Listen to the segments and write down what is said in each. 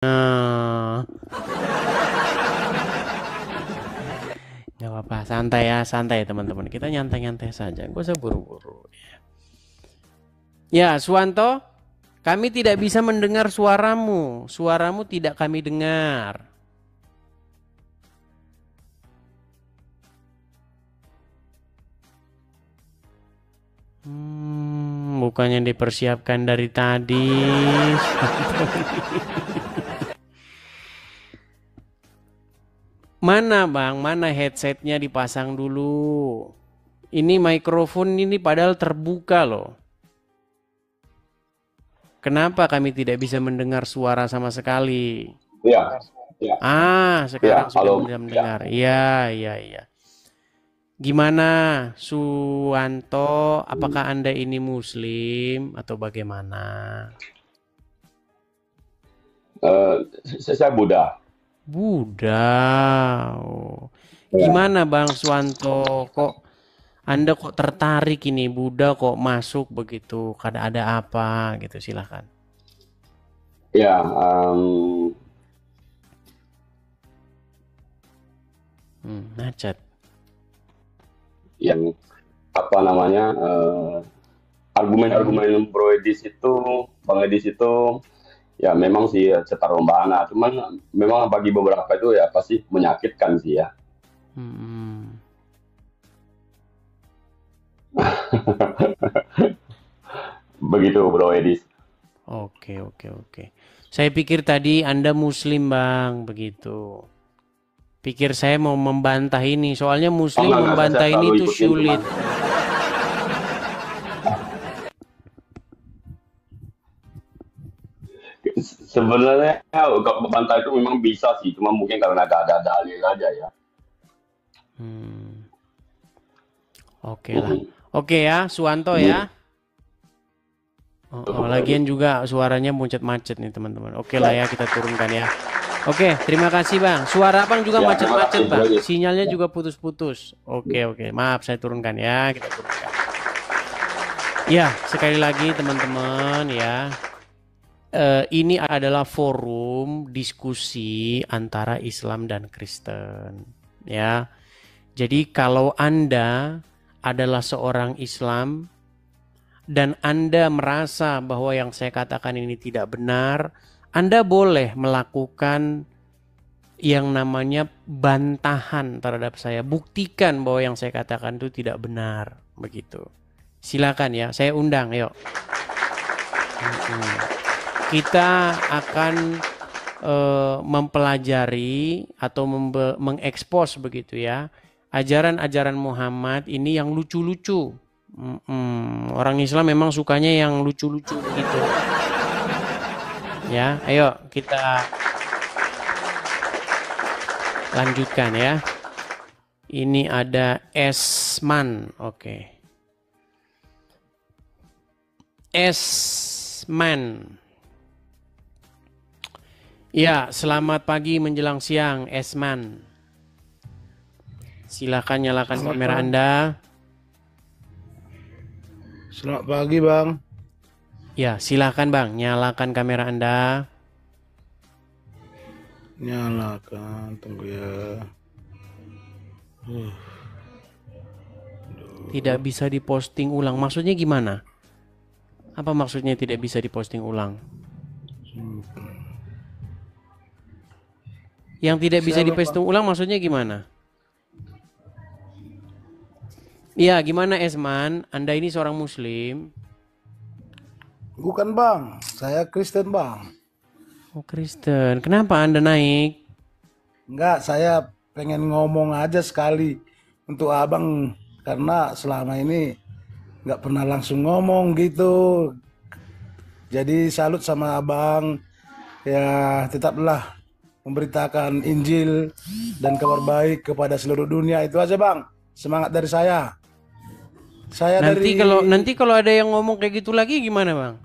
Nah, nggak apa-apa, santai ya, santai teman-teman. Kita nyantai-nyantai saja, gak usah buru-buru. Ya, Suwanto, kami tidak bisa mendengar suaramu. Suaramu tidak kami dengar. Bukannya dipersiapkan dari tadi. Mana bang, mana headsetnya dipasang dulu. Ini mikrofon ini padahal terbuka loh. Kenapa kami tidak bisa mendengar suara sama sekali? Ya, ya, Sekarang ya. sudah Kalau bisa ya, mendengar. Iya, iya, iya. Gimana, Suwanto? Apakah Anda ini Muslim atau bagaimana? eh, saya Buddha. Buddha. Oh. Ya, Gimana Bang Suwanto? Kok Anda kok tertarik ini Buddha kok masuk begitu? Ada apa gitu? Silahkan. ya. Macet. Yang apa namanya argumen-argumen Bro Edis itu, Bang Edis itu, ya memang sih cetar membana. Cuman memang bagi beberapa itu ya pasti menyakitkan sih ya. Hmm. Begitu Bro Edis. Oke, oke, oke. Saya pikir tadi Anda Muslim, Bang, begitu. Pikir saya mau membantah ini, soalnya Oh Muslim enggak, saya membantah ini selalu tuh ikutin cuman sulit. sebenarnya kalau membantah itu memang bisa sih, cuma mungkin karena gak ada dalil aja ya. Hmm, oke lah. Mhm. Oke ya, Suwanto Gitu. ya. Lagian juga suaranya macet-macet nih teman-teman. Oke lah ya, kita turunkan ya. Oke, terima kasih Bang. Suara Abang juga Ya, terima macet-macet kasih Bro Bang. Edis. Sinyalnya juga putus-putus. Oke, oke. Maaf, saya turunkan ya. Kita turunkan. Ya, sekali lagi teman-teman ya. Ini adalah forum diskusi antara Islam dan Kristen. Ya, jadi kalau Anda adalah seorang Islam dan Anda merasa bahwa yang saya katakan ini tidak benar, Anda boleh melakukan yang namanya bantahan terhadap saya. Buktikan bahwa yang saya katakan itu tidak benar, begitu. Silakan ya, saya undang, yuk. Kita akan mempelajari atau mengekspos begitu ya ajaran-ajaran Muhammad ini yang lucu-lucu. Orang Islam memang sukanya yang lucu-lucu begitu. Ya, ayo kita lanjutkan ya. Ini ada Esman, oke. Esman. Ya, selamat pagi menjelang siang, Esman. Silakan nyalakan Selamat kamera pagi. Anda. Selamat pagi, Bang. Ya, silakan Bang, nyalakan kamera Anda. Nyalakan, tunggu ya. Tidak bisa diposting ulang. Maksudnya gimana? Apa maksudnya tidak bisa diposting ulang? Yang tidak bisa Siapa, Bang? diposting ulang maksudnya gimana? Iya, gimana Esman? Anda ini seorang Muslim. Bukan, Bang. Saya Kristen, Bang. Oh, Kristen. Kenapa Anda naik? Enggak, saya pengen ngomong aja sekali untuk Abang karena selama ini nggak pernah langsung ngomong gitu. Jadi salut sama Abang. Ya, tetaplah memberitakan Injil dan kabar baik kepada seluruh dunia. Itu aja, Bang. Semangat dari saya. Saya Nanti dari kalau ada yang ngomong kayak gitu lagi gimana, Bang?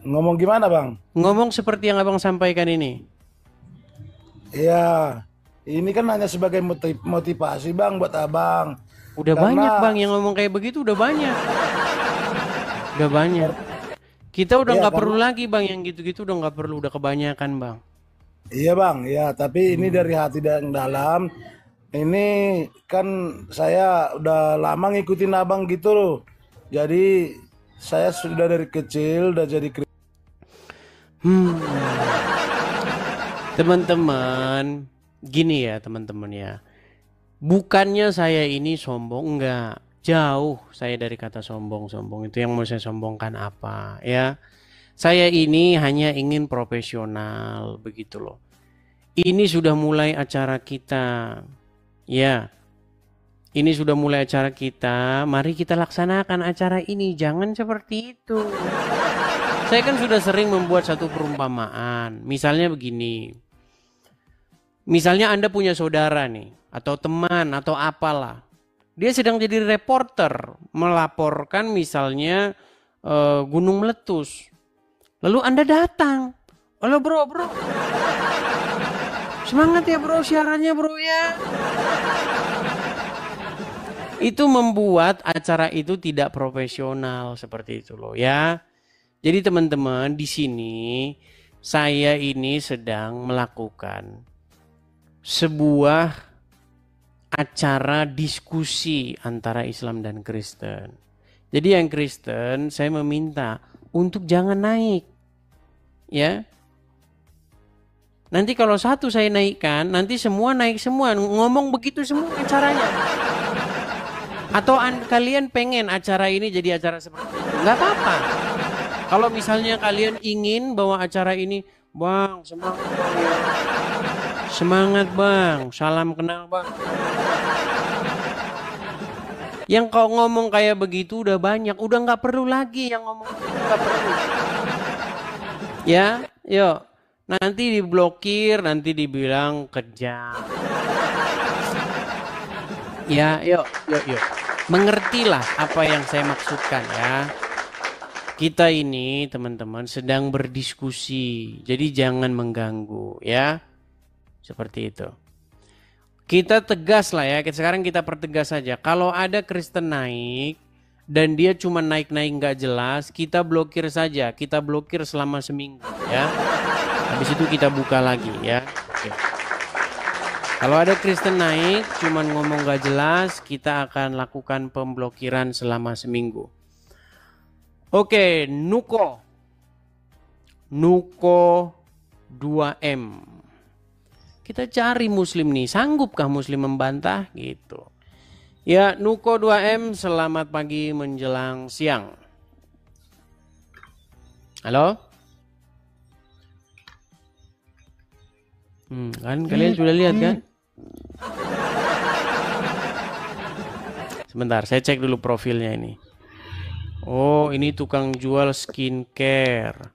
ngomong gimana, Bang? Ngomong seperti yang Abang sampaikan ini. Iya, ini kan hanya sebagai motivasi Bang buat Abang. Udah banyak Karena Bang yang ngomong kayak begitu, udah banyak. Udah banyak. Kita udah Iya nggak karena perlu lagi bang yang gitu-gitu, udah nggak perlu, udah kebanyakan bang. iya bang, ya tapi ini dari hati yang dalam. Ini kan saya udah lama ngikutin abang gitu loh. Jadi saya sudah dari kecil udah jadi Hmm, teman-teman, gini ya teman-teman ya. Bukannya saya ini sombong, enggak. Jauh saya dari kata sombong-sombong. Itu yang mau saya sombongkan apa ya. Saya ini hanya ingin profesional begitu loh. Ini sudah mulai acara kita. Ya, ini sudah mulai acara kita. Mari kita laksanakan acara ini. Jangan seperti itu. Saya kan sudah sering membuat satu perumpamaan. Misalnya begini. Misalnya Anda punya saudara nih, atau teman, atau apalah. Dia sedang jadi reporter, melaporkan misalnya gunung meletus. Lalu Anda datang. Halo bro, semangat ya bro, siarannya bro ya. Itu membuat acara itu tidak profesional seperti itu loh ya. Jadi teman-teman, di sini saya ini sedang melakukan sebuah acara diskusi antara Islam dan Kristen. Jadi yang Kristen saya meminta untuk jangan naik. Ya. Nanti kalau satu saya naikkan, nanti semua naik semua, ngomong begitu semua acaranya. Atau kalian pengen acara ini jadi acara seperti itu? Nggak apa-apa. Kalau misalnya kalian ingin bahwa acara ini, bang, semangat bang ya. Semangat bang, salam kenal bang. Yang kau ngomong kayak begitu udah banyak, udah nggak perlu lagi yang ngomong begitu, nggak perlu. Ya, yuk. Nanti diblokir, nanti dibilang kejam. Ya, yuk. Mengertilah apa yang saya maksudkan ya. Kita ini teman-teman sedang berdiskusi, jadi jangan mengganggu ya. Seperti itu. Kita tegas lah ya, sekarang kita pertegas saja. Kalau ada Kristen naik dan dia cuma naik-naik nggak jelas, kita blokir saja. Kita blokir selama seminggu ya. Habis itu kita buka lagi ya. Oke. Kalau ada Kristen naik cuma ngomong nggak jelas, kita akan lakukan pemblokiran selama seminggu. Oke, Nuko 2M. Kita cari muslim nih, sanggupkah muslim membantah gitu. Ya, Nuko 2M, selamat pagi menjelang siang. Halo? Kan kalian sudah lihat kan? Sebentar, saya cek dulu profilnya ini. Oh, ini tukang jual skincare,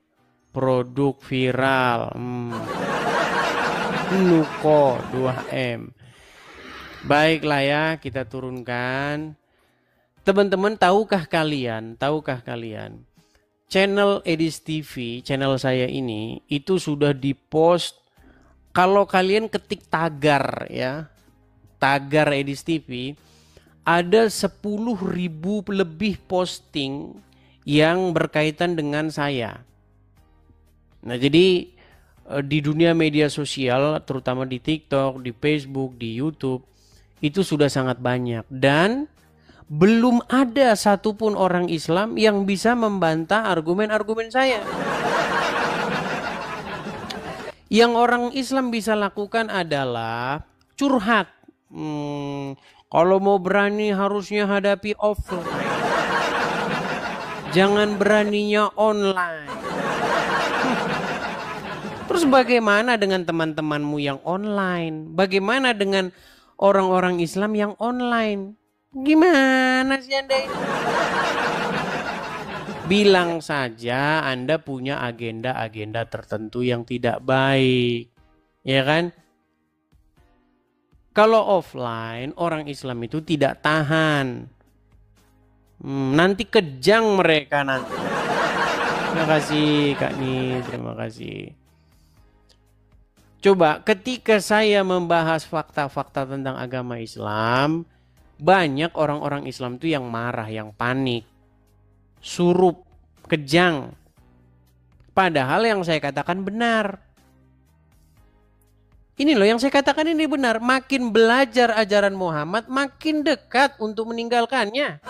produk viral. Nuko 2M. Baiklah ya, kita turunkan. Teman-teman, tahukah kalian, channel Edis TV, channel saya ini, itu sudah dipost. Kalau kalian ketik tagar ya, tagar Edis TV, ada 10.000 lebih posting yang berkaitan dengan saya. Nah, jadi di dunia media sosial, terutama di TikTok, di Facebook, di YouTube, itu sudah sangat banyak. Dan belum ada satupun orang Islam yang bisa membantah argumen-argumen saya. Yang orang Islam bisa lakukan adalah curhat. Kalau mau berani harusnya hadapi offline. Jangan beraninya online. Terus bagaimana dengan teman-temanmu yang online? Bagaimana dengan orang-orang Islam yang online? Gimana sih Anda ini? Bilang saja Anda punya agenda-agenda tertentu yang tidak baik. Ya kan? Kalau offline, orang Islam itu tidak tahan. Nanti kejang mereka nanti. Terima kasih Kak Ni, terima kasih. Coba ketika saya membahas fakta-fakta tentang agama Islam, banyak orang-orang Islam itu yang marah, yang panik, surup, kejang. Padahal yang saya katakan benar. Ini loh yang saya katakan ini benar. Makin belajar ajaran Muhammad, makin dekat untuk meninggalkannya.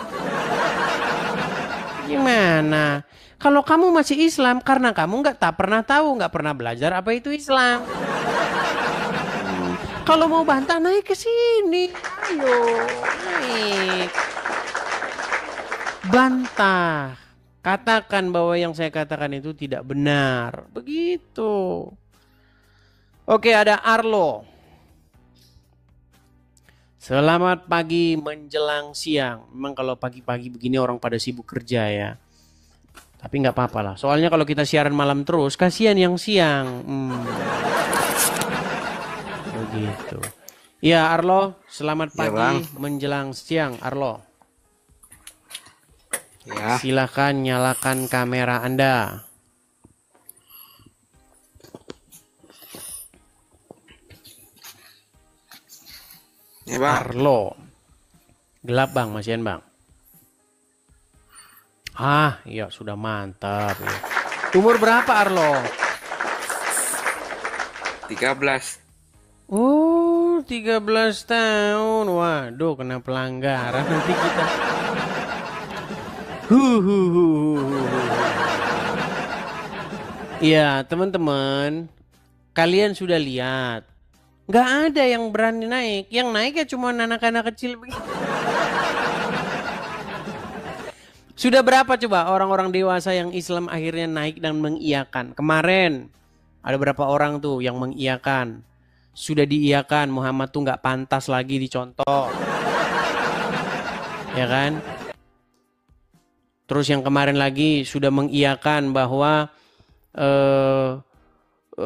Gimana? Kalau kamu masih Islam karena kamu tak pernah tahu, nggak pernah belajar apa itu Islam. Kalau mau bantah naik ke sini, ayo naik. Bantah. Katakan bahwa yang saya katakan itu tidak benar. Begitu. Oke, ada Arlo. Selamat pagi menjelang siang. Memang kalau pagi-pagi begini orang pada sibuk kerja ya. Tapi nggak apa-apa lah. Soalnya kalau kita siaran malam terus, kasihan yang siang. Begitu. Ya Arlo, selamat pagi menjelang siang Arlo. Ya. Silakan nyalakan kamera Anda. Ya, Bang. Arlo. Gelap Bang, masihan Bang. Ya sudah mantap ya. Umur berapa Arlo? 13. Oh, 13 tahun. Waduh, kena pelanggaran nanti kita. Ya, teman-teman, kalian sudah lihat. Nggak ada yang berani naik. Yang naik ya cuma anak-anak kecil begitu. Sudah berapa coba orang-orang dewasa yang Islam akhirnya naik dan mengiyakan? Kemarin ada berapa orang tuh yang mengiyakan. Sudah diiyakan Muhammad tuh nggak pantas lagi dicontoh. Ya kan? Terus yang kemarin lagi sudah mengiyakan bahwa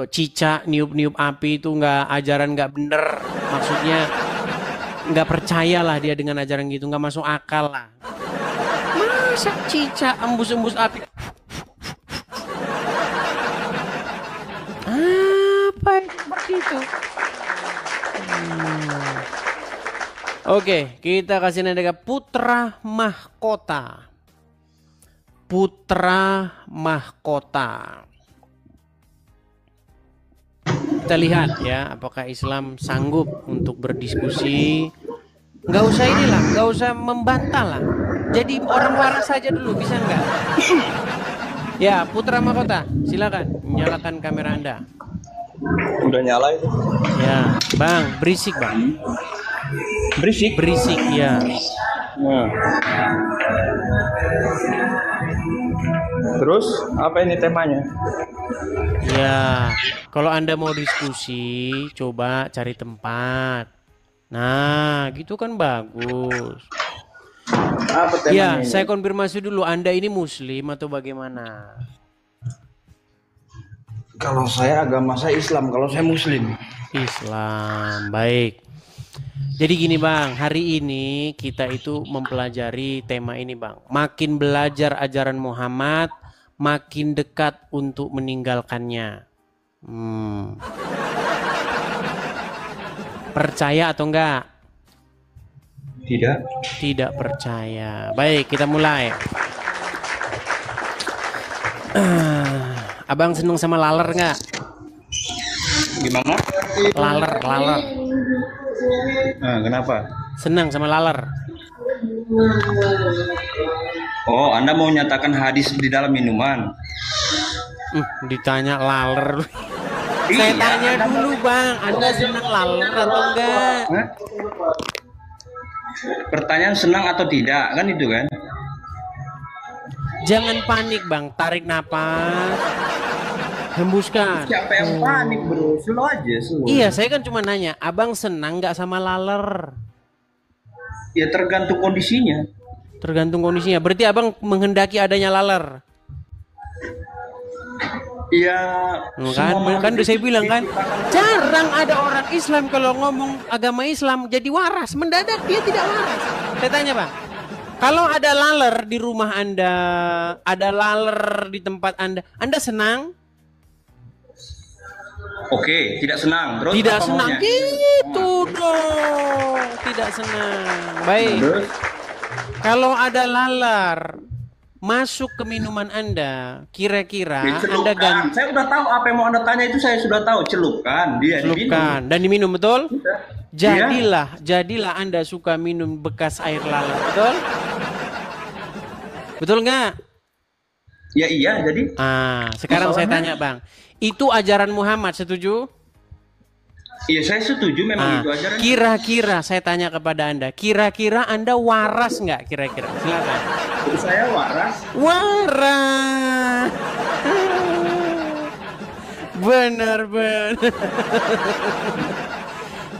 cicak niup-niup api itu ajaran nggak bener, maksudnya nggak percayalah dia dengan ajaran gitu, nggak masuk akal lah. Masa cicak embus-embus api? Apa seperti itu? Oke, kita kasih nada putra mahkota. Putra mahkota. Kita lihat ya, apakah Islam sanggup untuk berdiskusi. Nggak usah inilah, nggak usah membantah lah. Jadi orang waras saja dulu, bisa nggak? Ya, Putra Mahkota, silakan nyalakan kamera Anda. Udah nyala itu. Ya, Bang, berisik Bang. Berisik? Berisik, ya. Nah. Terus, apa ini temanya? Ya, kalau Anda mau diskusi, coba cari tempat. Nah, gitu kan bagus. Apa temanya Ya, ini? saya konfirmasi dulu, Anda ini Muslim atau bagaimana? Kalau saya agama saya Islam, kalau saya Muslim. Islam, baik. Jadi gini Bang, hari ini kita itu mempelajari tema ini Bang. Makin belajar ajaran Muhammad, makin dekat untuk meninggalkannya. Percaya atau enggak? Tidak. Tidak percaya. Baik, kita mulai. Abang seneng sama laler nggak? Gimana? Laler. Nah, kenapa? Senang sama laler. Oh, Anda mau nyatakan hadis di dalam minuman? Ditanya laler. Saya tanya dulu Bang, Anda senang laler atau enggak? Hah? Pertanyaan senang atau tidak, kan itu kan? Jangan panik Bang, tarik napas, hembuskan. Siapa yang panik bro? Slow aja, slow. Iya, saya kan cuma nanya, Abang senang nggak sama laler? Ya tergantung kondisinya. Tergantung kondisinya. Berarti Abang menghendaki adanya laler? Iya. Kan udah saya bilang kan, jarang ada orang Islam kalau ngomong agama Islam jadi waras, mendadak dia tidak waras. Saya tanya Bang, kalau ada laler di rumah Anda, ada laler di tempat Anda senang? Oke, tidak senang. Terus Tidak apa senang maunya? gitu dong, tidak senang. Baik. Terus? Kalau ada laler masuk ke minuman Anda, kira-kira Anda Dicelupkan. Saya udah tahu apa yang mau Anda tanya itu, saya sudah tahu. Celupkan, dia diminum. celupkan dan diminum, betul? Udah. Jadilah Anda suka minum bekas air lalat, betul? Betul nggak? Ya iya, jadi Sekarang saya tanya Bang, itu ajaran Muhammad, setuju? iya saya setuju memang itu ajaran. Kira-kira saya tanya kepada Anda, kira-kira Anda waras nggak? Kira-kira, silakan. Saya waras. Waras. Bener.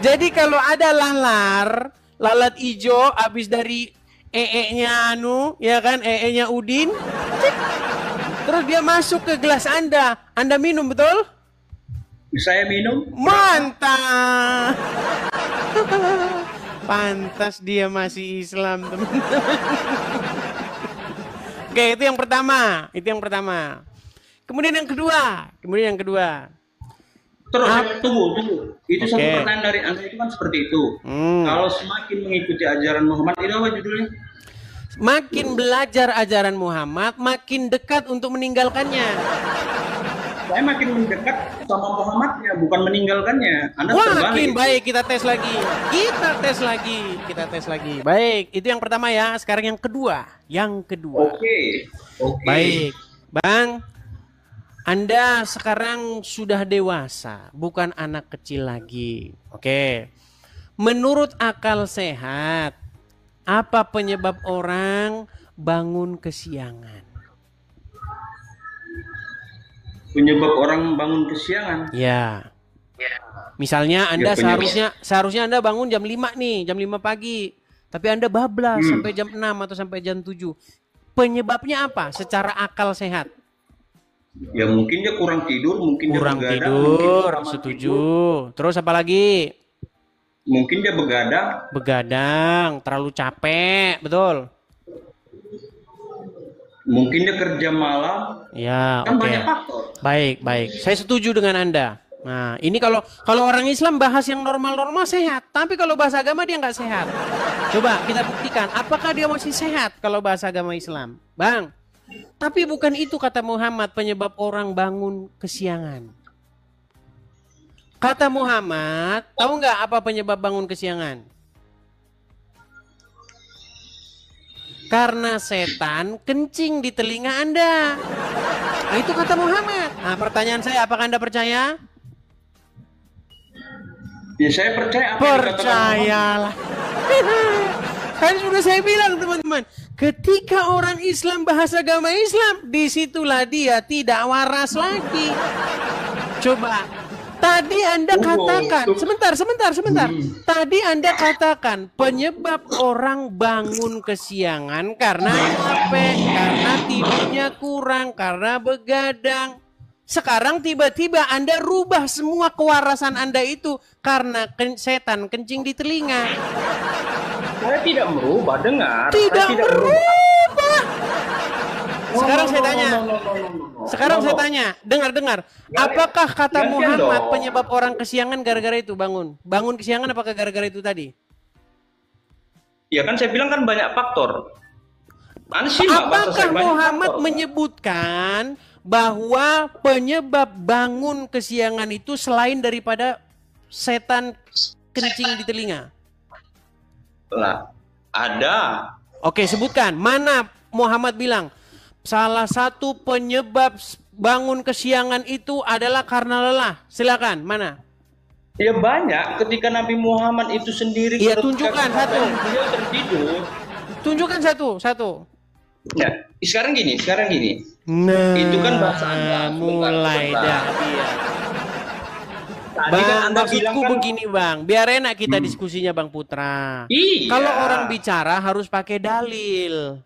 Jadi kalau ada lalat ijo habis dari nya ya kan, nya Udin, cik, terus dia masuk ke gelas Anda minum, betul? Saya minum. Mantap. Pantas dia masih Islam, teman-teman. Oke, itu yang pertama. Kemudian yang kedua. Terus tunggu. Itu satu Oke. pertanyaan dari Anda itu kan seperti itu. Kalau semakin mengikuti ajaran Muhammad, itu apa judulnya? Makin belajar ajaran Muhammad, makin dekat untuk meninggalkannya. Saya makin mendekat sama Muhammadnya, bukan meninggalkannya. Anda Wah, terbalik. makin baik, kita tes lagi. Baik, itu yang pertama ya. Sekarang yang kedua. Oke. Baik, Bang. Anda sekarang sudah dewasa, bukan anak kecil lagi. Oke. Menurut akal sehat, apa penyebab orang bangun kesiangan? Penyebab orang bangun kesiangan. Ya. Misalnya Anda penyebab. seharusnya Anda bangun jam 5 nih, jam 5 pagi. Tapi Anda bablas sampai jam 6 atau sampai jam 7. Penyebabnya apa secara akal sehat? Ya mungkin dia kurang tidur, mungkin Kurang dia begadang, tidur, mungkin setuju. tidur. Terus apa lagi? Mungkin dia begadang. Begadang, terlalu capek, betul? Mungkin dia kerja malam. Ya, Kan oke. banyak faktor. Baik. Saya setuju dengan Anda. Nah, ini kalau orang Islam bahas yang normal-normal sehat, tapi kalau bahasa agama dia nggak sehat. Coba kita buktikan, apakah dia masih sehat kalau bahasa agama Islam, Bang? Tapi bukan itu kata Muhammad penyebab orang bangun kesiangan. Kata Muhammad, tahu nggak apa penyebab bangun kesiangan? Karena setan kencing di telinga Anda. Nah, itu kata Muhammad. Nah, pertanyaan saya, apakah Anda percaya? Ya saya percaya apa yang dikatakan Percayalah. Kan sudah saya bilang, teman-teman, ketika orang Islam bahas agama Islam, disitulah dia tidak waras lagi. Coba, tadi Anda katakan, sebentar. Tadi Anda katakan penyebab orang bangun kesiangan karena capek, karena tidurnya kurang, karena begadang. Sekarang tiba-tiba Anda rubah semua kewarasan Anda itu karena setan kencing di telinga. Saya tidak merubah, dengar. Tidak Saya berubah. Sekarang saya tanya. Sekarang No. saya tanya, dengar. Apakah kata Gantian Muhammad dong. penyebab orang kesiangan gara-gara itu bangun? Bangun kesiangan apakah gara-gara itu tadi? Ya kan saya bilang kan banyak faktor. Anda simak bahasa Apakah saya, banyak Muhammad faktor. menyebutkan bahwa penyebab bangun kesiangan itu selain daripada setan kencing di telinga? Lah, ada. Oke, sebutkan. Mana Muhammad bilang salah satu penyebab bangun kesiangan itu adalah karena lelah. Silakan, mana? Ya banyak. Ketika Nabi Muhammad itu sendiri. Iya, ketika tunjukkan satu. Beliau tertidur. Tunjukkan satu. Ya, sekarang gini. Nah, Itu kan bahasa Anda. mulai Sebentar. dah. Iya. Tadi kan Bang, Anda bilang maksudku kan. begini Bang, biar enak kita diskusinya Bang Putra. Iya. Kalau orang bicara harus pakai dalil.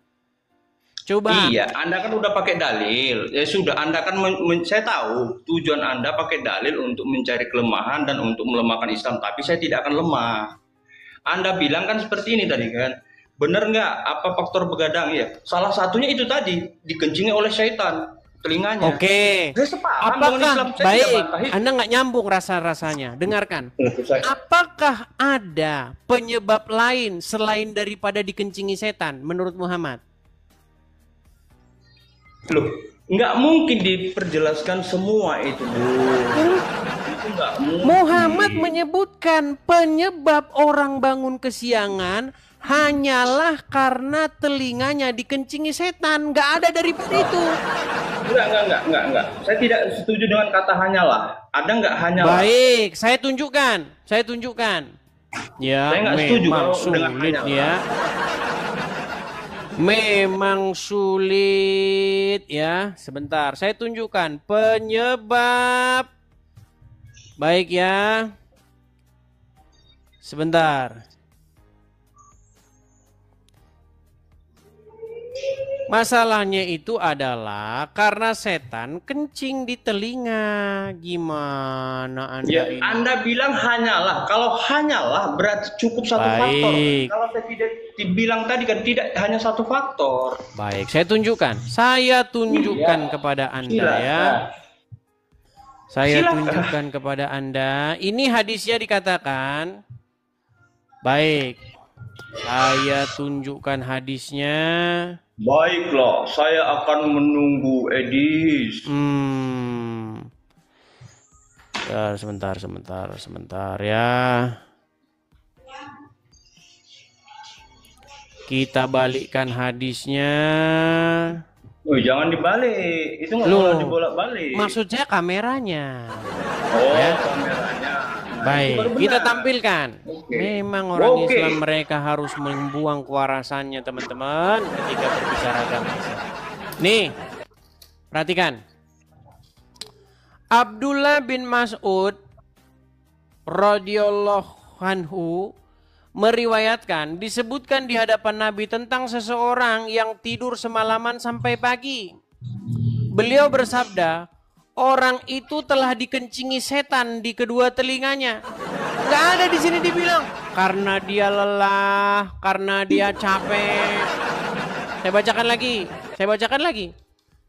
Coba. Iya, Anda kan udah pakai dalil. Ya sudah, Anda kan saya tahu tujuan Anda pakai dalil untuk mencari kelemahan dan untuk melemahkan Islam, tapi saya tidak akan lemah. Anda bilang kan seperti ini tadi kan. Benar nggak? Apa faktor begadang ya? Salah satunya itu tadi dikencingi oleh syaitan telinganya. Oke. Saya sepaham dengan Apakah Islam, saya tidak baik? bantah itu. Anda nggak nyambung rasa-rasanya. Dengarkan. Saya- Apakah ada penyebab lain selain daripada dikencingi setan menurut Muhammad? Loh, nggak mungkin diperjelaskan semua itu, Bu. Itu nggak mungkin. Muhammad menyebutkan penyebab orang bangun kesiangan hanyalah karena telinganya dikencingi setan. Nggak ada daripada itu. Enggak. Saya tidak setuju dengan kata hanyalah. Ada nggak hanyalah? Baik, saya tunjukkan. Ya, Saya nggak setuju memang kalau dengan sulit hanyalah. ya. Memang sulit ya. Sebentar, saya tunjukkan penyebab. Baik ya. Sebentar. Masalahnya itu adalah karena setan kencing di telinga. Gimana Anda Ya, ini? Anda bilang hanyalah. Kalau hanyalah berarti cukup satu Baik. faktor. Kalau saya tidak dibilang tadi kan tidak hanya satu faktor. Baik, saya tunjukkan. Saya tunjukkan Iya. kepada Anda Silakan. ya. Saya Silakan. tunjukkan kepada Anda. Ini hadisnya dikatakan. Baik. Saya tunjukkan hadisnya. Baiklah, saya akan menunggu Edis. Ya, sebentar ya. Kita balikkan hadisnya. Oh, jangan dibalik. Itu nggak Loh, boleh dibolak-balik. Maksudnya kameranya. Oh, ya. kameranya. Nah, itu Baik, baru kita benar. tampilkan. Oke. Memang orang Oke. Islam mereka harus membuang kewarasannya, teman-teman, ketika berbicara agama Islam. Nih, perhatikan. Abdullah bin Mas'ud radhiyallahu anhu meriwayatkan, disebutkan di hadapan Nabi tentang seseorang yang tidur semalaman sampai pagi. Beliau bersabda, orang itu telah dikencingi setan di kedua telinganya. Nggak ada di sini dibilang karena dia lelah, karena dia capek. Saya bacakan lagi.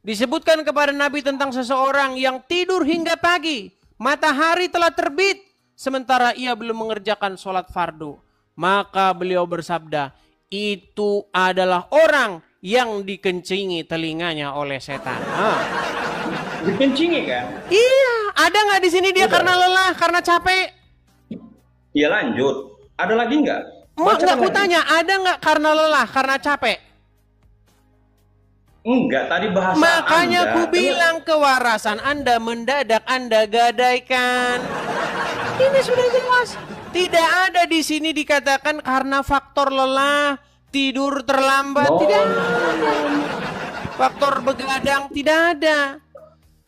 Disebutkan kepada Nabi tentang seseorang yang tidur hingga pagi. Matahari telah terbit, sementara ia belum mengerjakan sholat fardu. Maka beliau bersabda, itu adalah orang yang dikencingi telinganya oleh setan. Dikencingi kan? Iya, ada nggak di sini dia karena lelah, karena capek? Ya lanjut. Ada lagi nggak? Nggak, Bacakan aku lagi. tanya, ada nggak karena lelah, karena capek? Enggak, tadi bahasa Makanya Anda. ku bilang kewarasan Anda mendadak Anda gadaikan. Ini sudah jelas. Tidak ada di sini dikatakan karena faktor lelah, tidur terlambat, Oh. tidak ada. Faktor begadang tidak ada.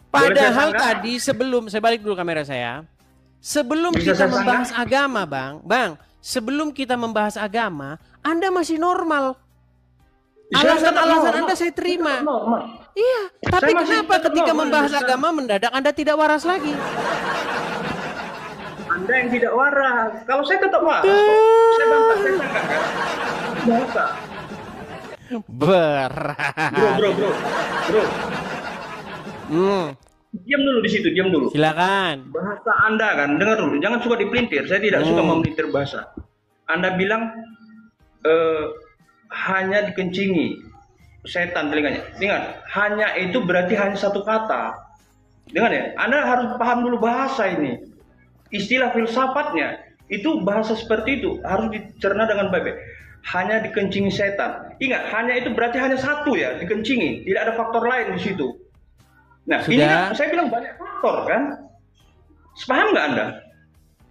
Boleh Padahal saya sanggah? tadi sebelum saya balik dulu kamera saya. Sebelum Bisa kita saya membahas sanggah? agama, Bang, sebelum kita membahas agama, Anda masih normal. Alasan-alasan Anda saya terima. Normal. Iya, tapi masih kenapa tetap ketika normal, membahas bisa. agama mendadak Anda tidak waras lagi? Anda yang tidak waras. Kalau saya tetap waras. kok. Saya bantah, saya sanggah kan. Bahasa. Berat. Bro. Diam dulu di situ, diam dulu. Silakan. Bahasa Anda kan, dengar dulu. Jangan suka dipelintir. Saya tidak suka memelintir bahasa. Anda bilang hanya dikencingi setan telinganya. Ingat, hanya itu berarti hanya satu kata. Dengar ya, Anda harus paham dulu bahasa ini. Istilah filsafatnya itu bahasa seperti itu harus dicerna dengan baik-baik. Hanya dikencingi setan. Ingat, hanya itu berarti hanya satu ya, dikencingi. Tidak ada faktor lain di situ. Nah, ini Sudah. kan saya bilang banyak faktor kan. Sepaham nggak Anda?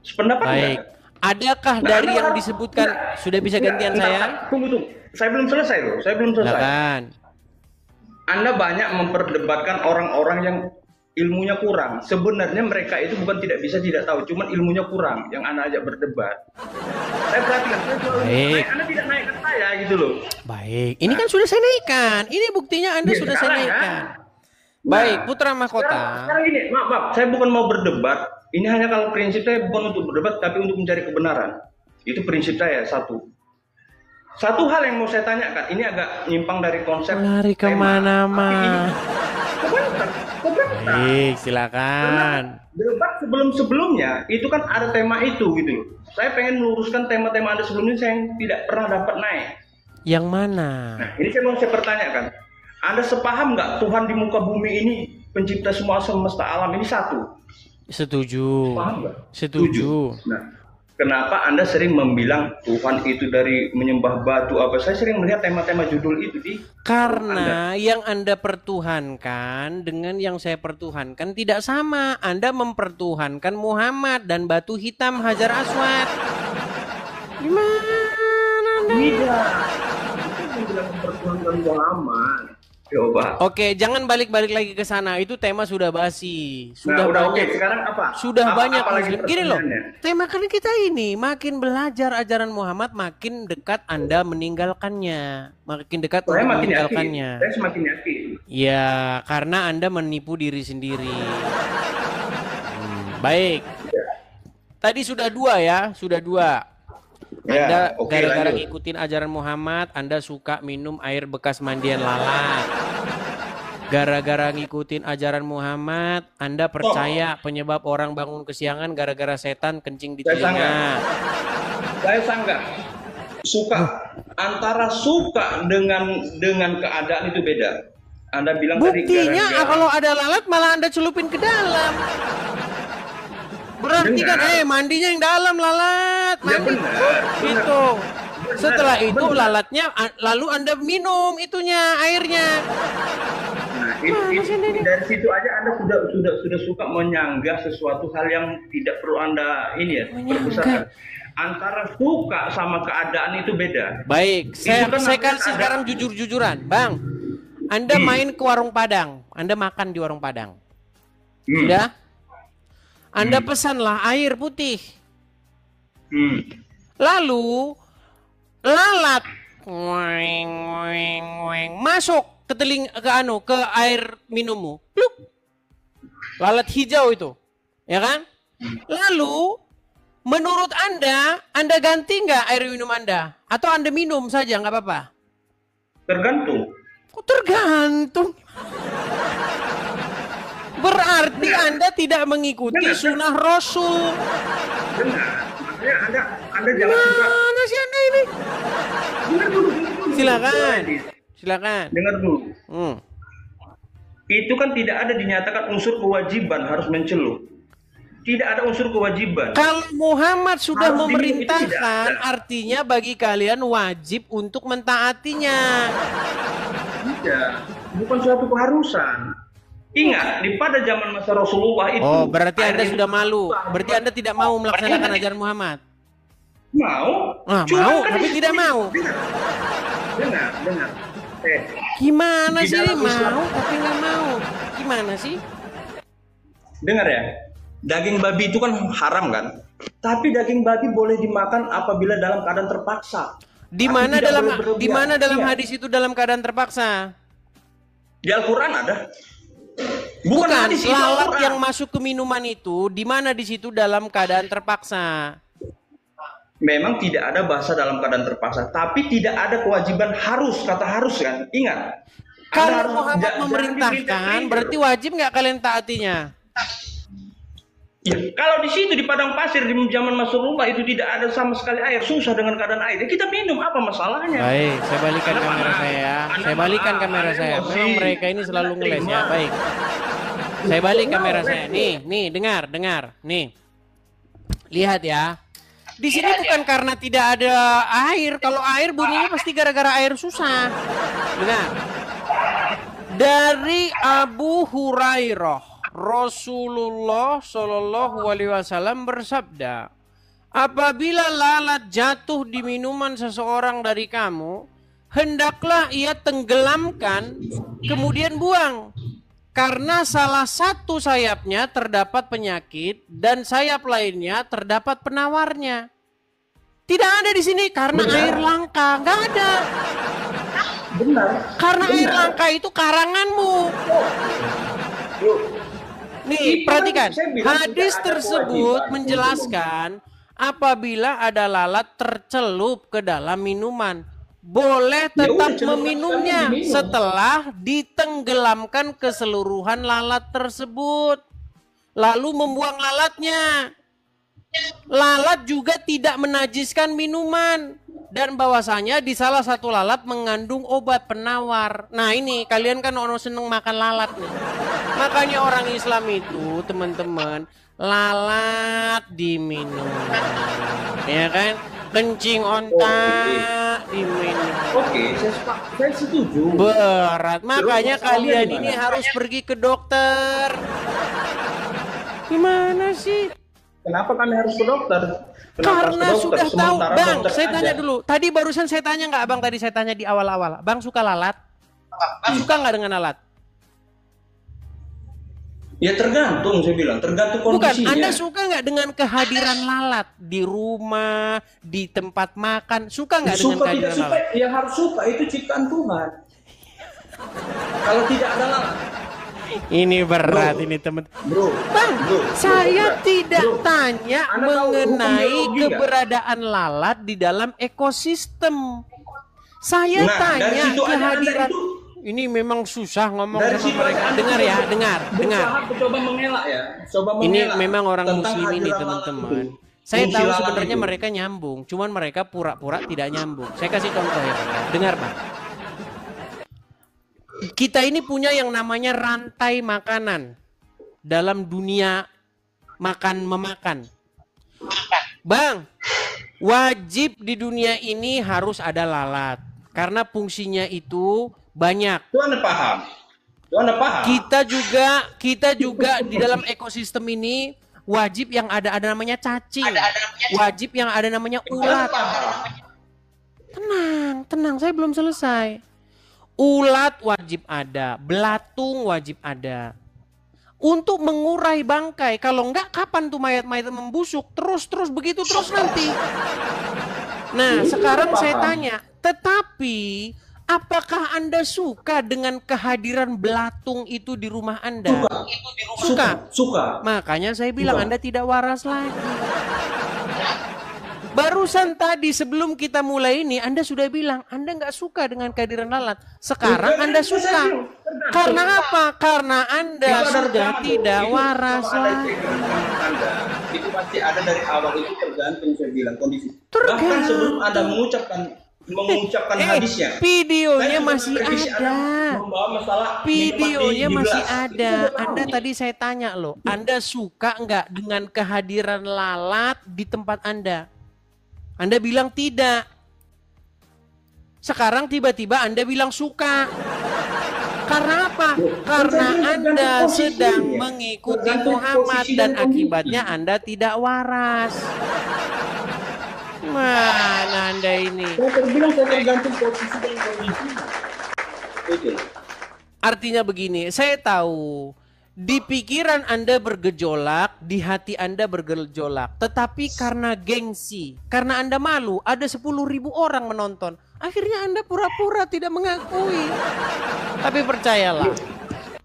Sependapat Baik. nggak? Adakah Nah, dari Anda yang harus- disebutkan sudah bisa gantian Enggak, saya? Tunggu. Saya belum selesai loh. Silakan. Anda banyak memperdebatkan orang-orang yang ilmunya kurang. Sebenarnya mereka itu bukan tidak bisa tidak tahu, cuman ilmunya kurang yang Anda ajak berdebat. Saya perhatikan, saya selalu Baik. naik, Anda tidak naikkan saya gitu loh. Baik, ini kan sudah saya naikkan. Ini buktinya Anda Ya, sudah saya sekarang, naikkan. kan? Baik, Nah, Putra Mahkota. Sekarang gini, maaf, saya bukan mau berdebat. Ini hanya kalau prinsip saya bukan untuk berdebat, tapi untuk mencari kebenaran. Itu prinsip saya, satu. Satu hal yang mau saya tanyakan, ini agak nyimpang dari konsep Lari tema, kemana, tapi ini- mah? Kebenaran. Baik, silakan. Debat sebelum-sebelumnya itu kan ada tema itu gitu loh. Saya pengen meluruskan tema-tema Anda sebelumnya saya yang tidak pernah dapat naik. Yang mana? Nah, ini saya mau saya pertanyakan. Anda sepaham nggak Tuhan di muka bumi ini pencipta semua semesta alam ini satu? Setuju. Paham nggak? Setuju. Nah, kenapa Anda sering membilang Tuhan itu dari menyembah batu apa? Saya sering melihat tema-tema judul itu di Karena yang Anda pertuhankan dengan yang saya pertuhankan tidak sama. Anda mempertuhankan Muhammad dan batu hitam Hajar Aswad. Gimana Anda? Tidak. Itu membilang mempertuhankan Muhammad. Coba. Oke, jangan balik-balik lagi ke sana. Itu tema sudah basi. Sudah Nah, udah banyak. oke. Sekarang apa? Sudah banyak apa lagi Muslim. Gini loh. pertanyaannya? Tema kan kita ini makin belajar ajaran Muhammad, makin dekat Anda meninggalkannya. Makin dekat Saya untuk makin yakin. meninggalkannya. Saya semakin yakin. Ya, karena Anda menipu diri sendiri. Baik. Tadi sudah dua ya, sudah dua. Ya, Anda oke, gara-gara lanjut. ngikutin ajaran Muhammad, Anda suka minum air bekas mandian lalat. Gara-gara ngikutin ajaran Muhammad, Anda percaya penyebab orang bangun kesiangan gara-gara setan kencing di Saya telinga. Saya sanggah. Suka antara suka dengan keadaan itu beda. Anda bilang tadi Buktinya gara-gara- kalau ada lalat malah Anda celupin ke dalam. Berarti kan Benar. mandinya yang dalam lalat. Ya, Mandi. benar. Itu. Setelah itu Benar. lalatnya lalu Anda minum itunya airnya. Nah, dari situ aja Anda sudah suka menyanggah sesuatu hal yang tidak perlu Anda ini ya perbesarkan. Antara suka sama keadaan itu beda. Baik, saya kan namanya kasih ada- sekarang jujur-jujuran, Bang. Anda main ke warung Padang, Anda makan di warung Padang. Sudah? Anda pesanlah air putih. Lalu lalat weng, weng, weng, masuk ke ke air minummu. Pluk. Lalat hijau itu. Ya kan? Lalu menurut Anda ganti nggak air minum Anda? Atau Anda minum saja nggak apa-apa? Tergantung. Kok tergantung? Berarti Anda tidak mengikuti sunnah Rasul. Benar. Makanya Anda jangan suka. Mana sih Anda ini? Dengar dulu. Silakan. Silakan. Dengar dulu. Hmm. Itu kan tidak ada dinyatakan unsur kewajiban harus mencelup. Tidak ada unsur kewajiban. Kalau Muhammad sudah Harus memerintahkan, itu tidak ada. artinya bagi kalian wajib untuk mentaatinya. Tidak. Bukan suatu keharusan. Ingat, pada zaman masa Rasulullah itu. Oh, berarti air Anda itu sudah malu. Berarti Anda tidak mau melaksanakan ajaran Muhammad. Mau. Ah, Cuma mau, kan tapi di- tidak mau. Dengar. Gimana Di sih dalam Islam. mau tapi nggak mau? Gimana sih? Dengar ya. Daging babi itu kan haram kan? Tapi daging babi boleh dimakan apabila dalam keadaan terpaksa. Di Tapi mana tidak dalam boleh berlebihan. di mana dalam Iya. hadis itu dalam keadaan terpaksa? Di Al-Qur'an ada. Bukan hadis, itu lalat Al-Qur'an. yang masuk ke minuman itu di mana di situ dalam keadaan terpaksa. Memang tidak ada bahasa dalam keadaan terpaksa, tapi tidak ada kewajiban harus, kata harus kan? Ingat. Anda Kalau harus- Muhammad jangan memerintahkan, dipinter-pinter. berarti wajib nggak kalian taatinya? Ya, kalau di situ di padang pasir di zaman Rasulullah itu tidak ada sama sekali air, susah dengan keadaan air. Ya, kita minum, apa masalahnya? Baik, saya balikan Anda kamera mana? saya ya. Anda Saya balikan mana? kamera Anda saya. emosi. Memang mereka ini selalu Anda ngeles ya. terima. Baik. Saya balik kamera saya. Nih, dengar. Nih. Lihat ya. Di sini bukan karena tidak ada air. Kalau air bunyinya pasti gara-gara air susah. Dengar. Dari Abu Hurairah, Rasulullah Shallallahu Alaihi Wasallam bersabda, apabila lalat jatuh di minuman seseorang dari kamu, hendaklah ia tenggelamkan, kemudian buang. Karena salah satu sayapnya terdapat penyakit dan sayap lainnya terdapat penawarnya. Tidak ada di sini karena air langka, nggak ada. Benar. Karena air langka itu karanganmu. Nih, perhatikan. Saya bilang Hadis tidak ada tersebut kewajiban. menjelaskan apabila ada lalat tercelup ke dalam minuman, boleh Ya udah, tetap celupkan meminumnya sekali, diminum. setelah ditenggelamkan keseluruhan lalat tersebut. Lalu membuang lalatnya. Lalat juga tidak menajiskan minuman. Dan bahwasanya di salah satu lalat mengandung obat penawar. Nah ini kalian kan ono seneng makan lalat nih. Makanya orang Islam itu teman-teman lalat diminum, ya kan? Kencing onta diminum. Oke, saya setuju. Berat, makanya Terus kalian masalahnya ini gimana? harus pergi ke dokter. Gimana sih? Kenapa kami harus ke dokter? Kenapa harus Karena ke dokter? sudah tahu, Sementara Bang. dokter Saya tanya aja. dulu. Tadi barusan saya tanya nggak, Abang? Tadi saya tanya di awal-awal. Bang suka lalat? Suka nggak dengan lalat? Ya tergantung, saya bilang. Tergantung Bukan. kondisinya. Anda suka nggak dengan kehadiran lalat di rumah, di tempat makan? Suka nggak dengan Suka tidak kehadiran suka, lalat? ya harus suka. Itu ciptaan Tuhan. Kalau tidak ada lalat. Ini berat Bro. ini teman. Bro, Bang, bro, saya bro, tidak bro. tanya Anda tahu hukum mengenai biologi nggak? keberadaan lalat di dalam ekosistem. Saya Nah, dari tanya situ aja Anda kehadiran. itu- Ini memang susah ngomong Dari sama situ mereka. aja Anda Dengar ya, coba dengar. berusaha coba mengelak ya. Coba Ini mengelak memang orang tentang muslim ini kehadiran lalat teman-teman. itu. Saya Fungsi tahu lalat sebenarnya itu. mereka nyambung, cuman mereka pura-pura tidak nyambung. Saya kasih contoh ya, Bang. Dengar, Bang. Kita ini punya yang namanya rantai makanan dalam dunia makan-memakan. Bang, wajib di dunia ini harus ada lalat. Karena fungsinya itu banyak. Itu Anda paham? Itu Anda paham? Kita juga di dalam ekosistem ini wajib yang ada namanya cacing. Wajib yang ada namanya ulat. Tenang, saya belum selesai. Ulat wajib ada, belatung wajib ada. Untuk mengurai bangkai. Kalau enggak kapan tuh mayat-mayat membusuk? Terus begitu terus nanti. Nah, sekarang saya tanya, tetapi apakah Anda suka dengan kehadiran belatung itu di rumah Anda? Suka. Makanya saya bilang Suka. Anda tidak waras lagi. Barusan tadi sebelum kita mulai ini Anda sudah bilang Anda nggak suka dengan kehadiran lalat. Sekarang Anda suka. Karena apa? Karena Anda sudah tidak waras lagi. Itu pasti ada dari awal, itu tergantung, saya bilang kondisi. Bahkan Tergantung. sebelum Anda mengucapkan hadisnya. Videonya saya sudah masih memprediksi Anda ada. membawa masalah Videonya minuman di masih gelas. ada. Itu sudah Anda tahu. tadi saya tanya loh, Anda suka nggak dengan kehadiran lalat di tempat Anda? Anda bilang tidak. Sekarang tiba-tiba Anda bilang suka. Karena apa? Karena Anda sedang mengikuti Muhammad dan akibatnya Anda tidak waras. Mana Anda ini? Saya terbilang saya tergantung posisi dan kondisi. Itu. Artinya begini, saya tahu di pikiran Anda bergejolak, di hati Anda bergejolak. Tetapi karena gengsi, karena Anda malu, ada 10.000 orang menonton. Akhirnya Anda pura-pura tidak mengakui. Tapi percayalah,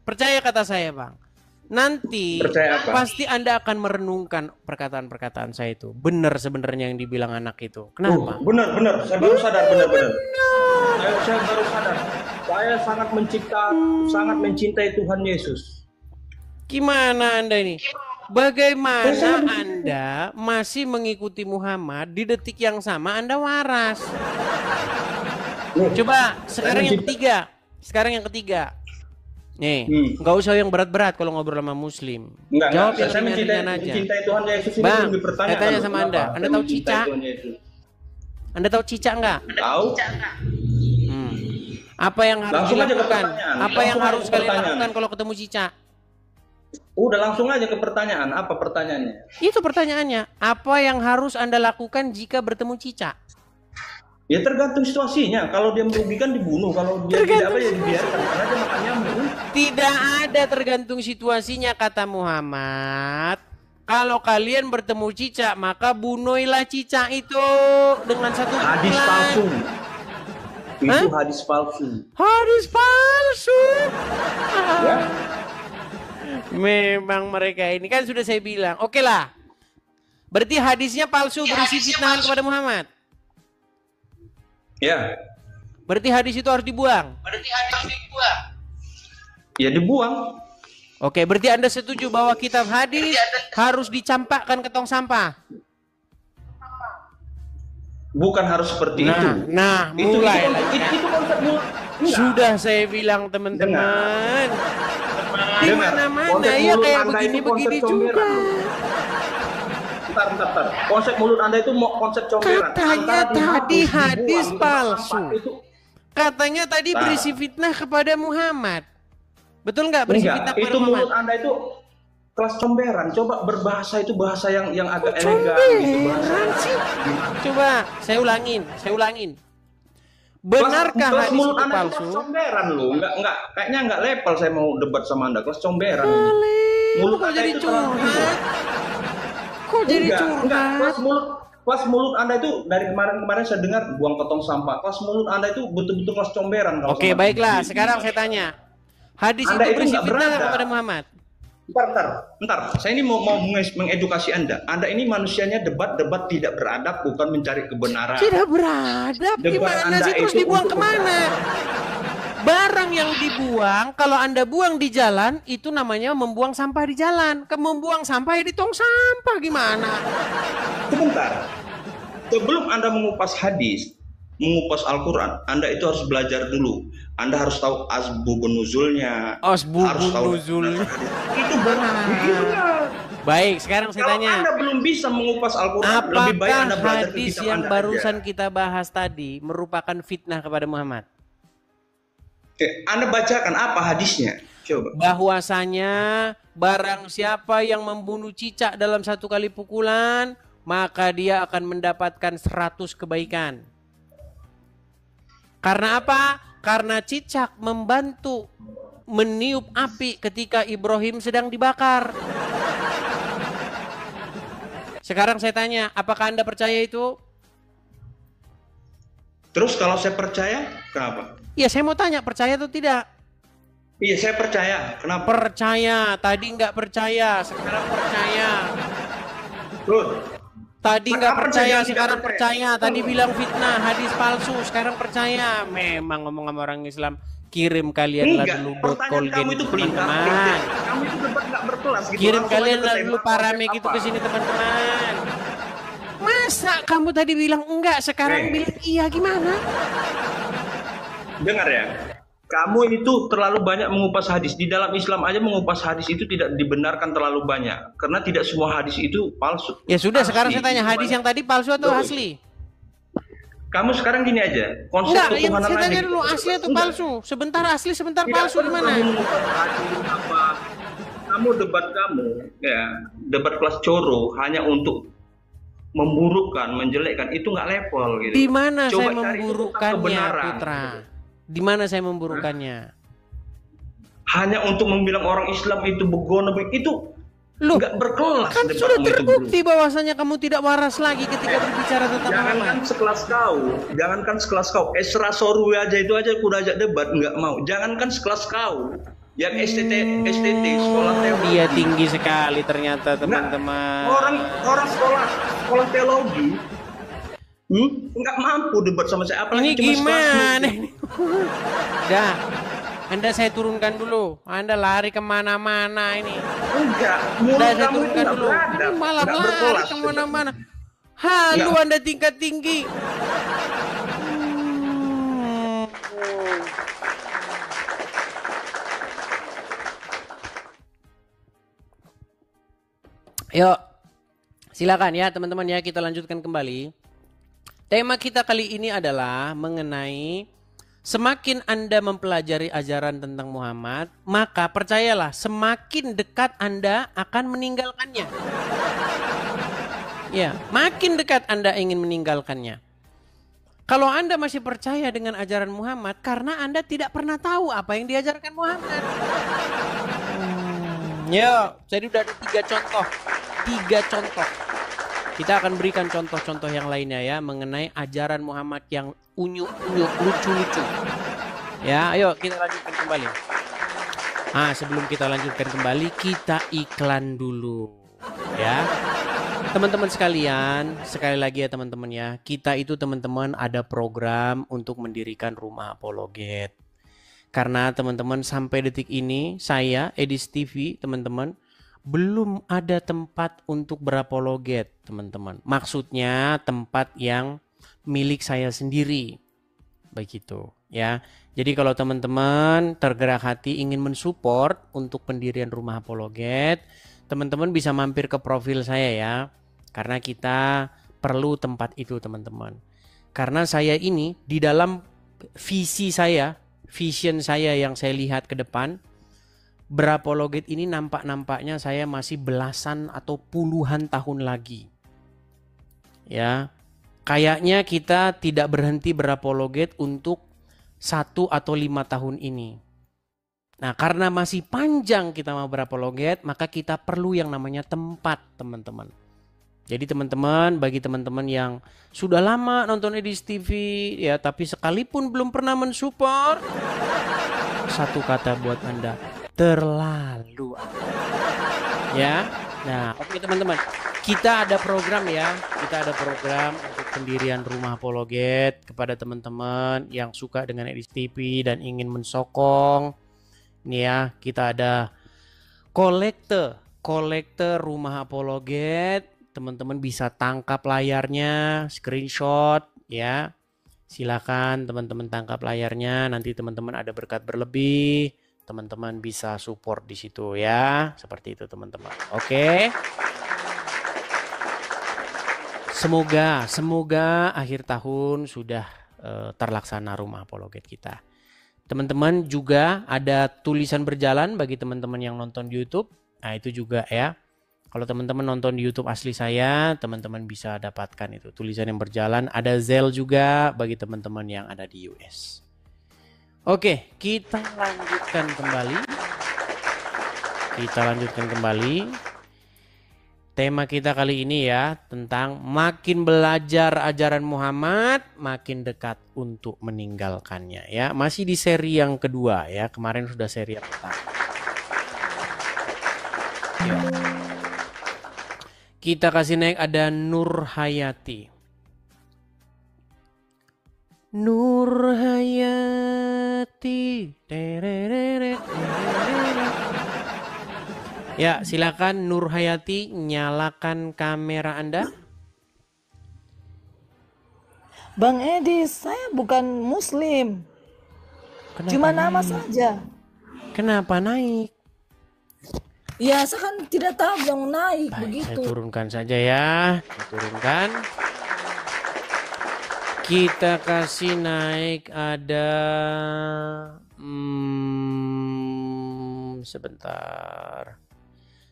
percaya kata saya Bang. Nanti Percaya apa? pasti Anda akan merenungkan perkataan-perkataan saya itu. Benar sebenarnya yang dibilang anak itu. Kenapa? Benar. Saya baru sadar, benar. Saya baru sadar. Saya sangat mencintai Tuhan Yesus. Gimana Anda ini? Bagaimana Anda masih mengikuti Muhammad di detik yang sama Anda waras? Coba sekarang yang ketiga. Nih, nggak usah yang berat-berat kalau ngobrol sama Muslim. Jawab yang saya ringan-ringan aja. mencintai Tuhan Yesus ini Bang, belum dipertanyakan. saya tanya sama Kenapa? Anda. Anda Saya tahu mencintai cicak? Tuhan Yesus. Anda tahu cicak nggak? Tahu? Apa yang harus Langsung aja ke dilakukan? pertanyaan. Apa yang Langsung harus aja ke kalian pertanyaan. lakukan kalau ketemu cicak? Udah langsung aja ke pertanyaan. Apa pertanyaannya? Itu pertanyaannya. Apa yang harus Anda lakukan jika bertemu cicak? Ya tergantung situasinya. Kalau dia merugikan dibunuh. Kalau dia tidak apa ya dibiarkan. Karena dia makan nyamuk. Tidak ada tergantung situasinya kata Muhammad. Kalau kalian bertemu cicak maka bunuhilah cicak itu dengan satu Hadis pukulan. palsu. Hah? Itu hadis palsu. Hadis palsu. Ya. Memang mereka ini kan sudah saya bilang. Oke lah. Berarti hadisnya palsu berisi fitnahan kepada Muhammad. Ya. Berarti hadis itu harus dibuang. Ya dibuang. Oke, berarti Anda setuju bahwa kitab hadis harus dicampakkan ke tong sampah? Bukan harus seperti itu. Nah, Itu mulai itu, lagi. itu konsep mulut. Enggak. Sudah saya bilang teman-teman. Di Dengar, mana-mana konsep ya mulut kayak Anda itu begini-begini konsep juga. comberan. Bentar. Konsep mulut Anda itu mau konsep comberan. Katanya Antara tadi dihapus, hadis dibuang, palsu. itu Katanya tadi Nah. berisi fitnah kepada Muhammad. Betul nggak berisi fitnah enggak. kepada Itu Muhammad? mulut Anda itu kelas comberan. Coba berbahasa itu bahasa yang agak elegan gitu, bahasa Comberan sih. Coba saya ulangin. Benarkah kelas hadis mulut itu Anda itu palsu? kelas comberan loh. Enggak. Kayaknya enggak level saya mau debat sama Anda. Kelas comberan. Mulut kok Anda jadi itu terlalu curhat? Kok jadi Enggak, curhat? kelas mulut Anda itu dari kemarin saya dengar buang ke tong sampah. Kelas mulut Anda itu betul-betul kelas comberan. Kalau Oke, sama baiklah. Nabi. Sekarang saya tanya. Hadis Anda itu itu berisi nggak fitnah berada. kepada Muhammad? Bentar. Saya ini mau mengedukasi Anda. Anda ini manusianya debat tidak beradab, bukan mencari kebenaran. Tidak beradab. Debat Gimana Anda sih terus itu dibuang untuk kemana? Barang yang dibuang, kalau Anda buang di jalan, itu namanya membuang sampah di jalan. Membuang sampah ya di tong sampah, gimana? Sebentar. Sebelum Anda mengupas hadis, mengupas Al-Quran, Anda itu harus belajar dulu. Anda harus tahu asbabun nuzulnya. Asbabun harus tahu nuzulnya. Itu benar. Baik, sekarang saya Kalau tanya. Anda belum bisa mengupas Al-Quran, lebih baik Anda Apakah belajar ke hadis kitab yang Anda barusan aja. kita bahas tadi merupakan fitnah kepada Muhammad? Oke, Anda bacakan apa hadisnya? Coba. Bahwasanya barang siapa yang membunuh cicak dalam satu kali pukulan, maka dia akan mendapatkan 100 kebaikan. Karena apa? Karena cicak membantu meniup api ketika Ibrahim sedang dibakar. Sekarang saya tanya, apakah Anda percaya itu? Terus kalau saya percaya, kenapa? Ya, saya mau tanya, percaya atau tidak? Iya, saya percaya. Kenapa? Percaya, tadi nggak percaya, sekarang percaya. Loh, Tadi nggak Kapan percaya, saya tidak sekarang percaya? percaya. Tadi bilang fitnah, hadis palsu, sekarang percaya. Memang ngomong sama orang Islam, kirim kalian enggak. dulu Pertanyaan kamu itu pelintang. teman-teman. Kamu itu debat nggak berkelas gitu. Kirim Langsung kalian aja ke dulu tema. Paramek itu Apa? ke sini teman-teman. Masa kamu tadi bilang enggak, sekarang bilang iya, gimana? Dengar ya. Kamu itu terlalu banyak mengupas hadis. Di dalam Islam aja mengupas hadis itu tidak dibenarkan terlalu banyak. Karena tidak semua hadis itu palsu. Ya sudah, Asli. sekarang saya tanya, hadis yang tadi palsu atau Loh. asli? Kamu sekarang gini aja. Konsep Enggak, yang ketuhanan saya tanya aja dulu, gitu. asli atau Enggak. palsu? Sebentar asli, sebentar Tidak palsu, perlu gimana? kamu mengupas hadis apa. Kamu debat ya, debat kelas coro hanya untuk memburukkan, menjelekkan, itu nggak level gitu. Di mana Coba saya cari tentang memburukannya, kebenaran. Putra? Di mana saya memburukannya? Hanya untuk membilang orang Islam itu begono, itu Loh, nggak berkelas. kan debatmu sudah itu, terbukti bahwasanya kamu tidak waras lagi ketika berbicara tentang Jangankan Muhammad. sekelas kau, Esra Soru aja itu aja aku udah ajak debat nggak mau. Jangankan sekelas kau, yang STT sekolah teologi. Dia tinggi sekali ternyata, Nggak, teman-teman. orang sekolah teologi, nggak mampu debat sama saya. Apalagi Ini cuma gimana sekelas ini? Dah, Anda saya turunkan dulu. Anda lari kemana-mana ini. Enggak, mulut Dah, saya kamu itu turunkan nggak dulu. beradab, Ini malah nggak lari berkelas. kemana-mana. Halu Nggak. Anda tingkat tinggi. Yuk, silakan ya teman-teman ya, kita lanjutkan kembali. Tema kita kali ini adalah mengenai semakin Anda mempelajari ajaran tentang Muhammad, maka percayalah semakin dekat Anda akan meninggalkannya. Ya, makin dekat Anda ingin meninggalkannya. Kalau Anda masih percaya dengan ajaran Muhammad karena Anda tidak pernah tahu apa yang diajarkan Muhammad. Ya, jadi udah ada 3 contoh. 3 contoh. Kita akan berikan contoh-contoh yang lainnya ya mengenai ajaran Muhammad yang unyu-unyu, lucu-lucu. Ya, ayo kita lanjutkan kembali. Sebelum kita lanjutkan kembali, kita iklan dulu. Ya. Teman-teman sekalian, sekali lagi ya teman-teman ya, kita itu teman-teman ada program untuk mendirikan rumah apologet. Karena teman-teman sampai detik ini saya Edis TV teman-teman belum ada tempat untuk berapologet teman-teman. Maksudnya tempat yang milik saya sendiri. Begitu ya. Jadi kalau teman-teman tergerak hati ingin mensupport untuk pendirian Rumah Apologet, teman-teman bisa mampir ke profil saya ya. Karena kita perlu tempat itu teman-teman. Karena saya ini di dalam visi saya, vision saya yang saya lihat ke depan, berapologet ini nampaknya saya masih belasan atau puluhan tahun lagi. Ya. Kayaknya kita tidak berhenti berapologet untuk 1 atau 5 tahun ini. Nah, karena masih panjang kita mau berapologet, maka kita perlu yang namanya tempat, teman-teman. Jadi teman-teman, bagi teman-teman yang sudah lama nonton Edis TV, ya tapi sekalipun belum pernah mensupport, satu kata buat Anda, terlalu. Ya, nah oke teman-teman, kita ada program ya, kita ada program untuk pendirian Rumah Apologet kepada teman-teman yang suka dengan Edis TV dan ingin mensokong. Ini ya, kita ada kolektor Rumah Apologet. Teman-teman bisa tangkap layarnya, screenshot ya. Silakan teman-teman tangkap layarnya, nanti teman-teman ada berkat berlebih, teman-teman bisa support di situ ya. Seperti itu teman-teman. Oke. Semoga akhir tahun sudah terlaksana Rumah Apologet kita. Teman-teman juga ada tulisan berjalan bagi teman-teman yang nonton di YouTube. Nah, itu juga ya. Kalau teman-teman nonton di YouTube asli saya, teman-teman bisa dapatkan itu tulisan yang berjalan. Ada Zelle juga bagi teman-teman yang ada di US. Oke, kita lanjutkan kembali. Tema kita kali ini ya tentang makin belajar ajaran Muhammad, makin dekat untuk meninggalkannya ya. Masih di seri yang kedua ya. Kemarin sudah seri yang pertama. Ya. Kita kasih naik ada Nur Hayati. Nur Hayati. Ya, silakan Nur Hayati, nyalakan kamera Anda. Bang Edi, saya bukan Muslim. Cuma nama saja. Kenapa naik? Ya, saya kan tidak tahu yang naik. Baik, begitu. saya turunkan saja ya. Saya turunkan. Kita kasih naik ada sebentar.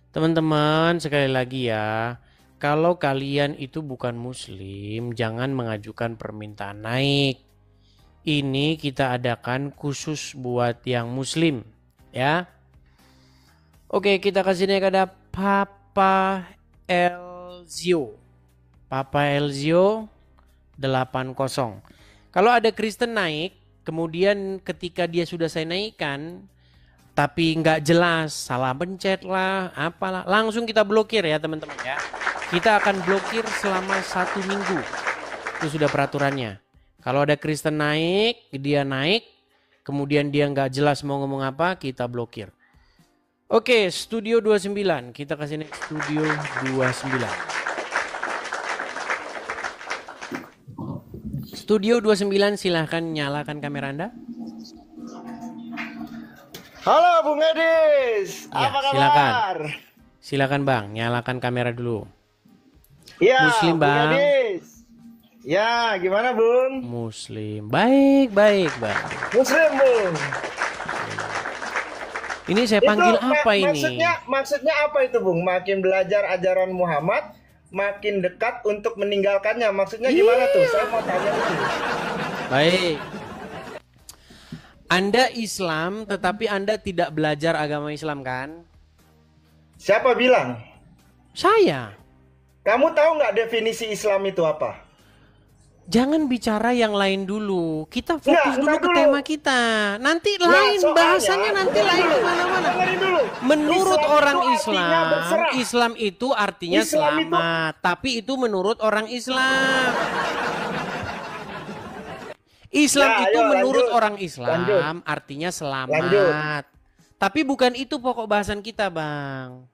Teman-teman, sekali lagi ya. Kalau kalian itu bukan Muslim, jangan mengajukan permintaan naik. Ini kita adakan khusus buat yang Muslim, ya. Oke, kita kasih naik ada Papa Elzio. Papa Elzio 80. Kalau ada Kristen naik, kemudian ketika dia sudah saya naikkan, tapi nggak jelas, salah pencet lah, apalah, langsung kita blokir ya teman-teman ya. Kita akan blokir selama 1 minggu. Itu sudah peraturannya. Kalau ada Kristen naik, dia naik, kemudian dia nggak jelas mau ngomong apa, kita blokir. Oke, Studio 29. Kita kasih naik Studio 29. Studio 29, silahkan nyalakan kamera Anda. Halo Bung Edis, Ya, apa kabar? Silakan Bang, nyalakan kamera dulu. Ya, Muslim Bung Bang. Edis. Ya, gimana Bung? Muslim, baik Bang. Muslim Bung. Ini saya panggil apa ini? Maksudnya apa itu Bung? Makin belajar ajaran Muhammad, makin dekat untuk meninggalkannya. Maksudnya gimana tuh? Saya mau tanya dulu. Baik. Anda Islam, tetapi Anda tidak belajar agama Islam kan? Siapa bilang? Saya. Kamu tahu nggak definisi Islam itu apa? Jangan bicara yang lain dulu. Kita fokus dulu ke dulu. tema kita. Nanti lain soalnya, bahasanya nanti lain kemana-mana. dengerin dulu. Menurut Islam orang itu artinya Islam, berserah. Islam itu artinya Islam itu- selamat. Tapi itu menurut orang Islam. Islam Ya, itu ayo, menurut lanjut. orang Islam Lanjut. artinya selamat. Lanjut. Tapi bukan itu pokok bahasan kita, Bang.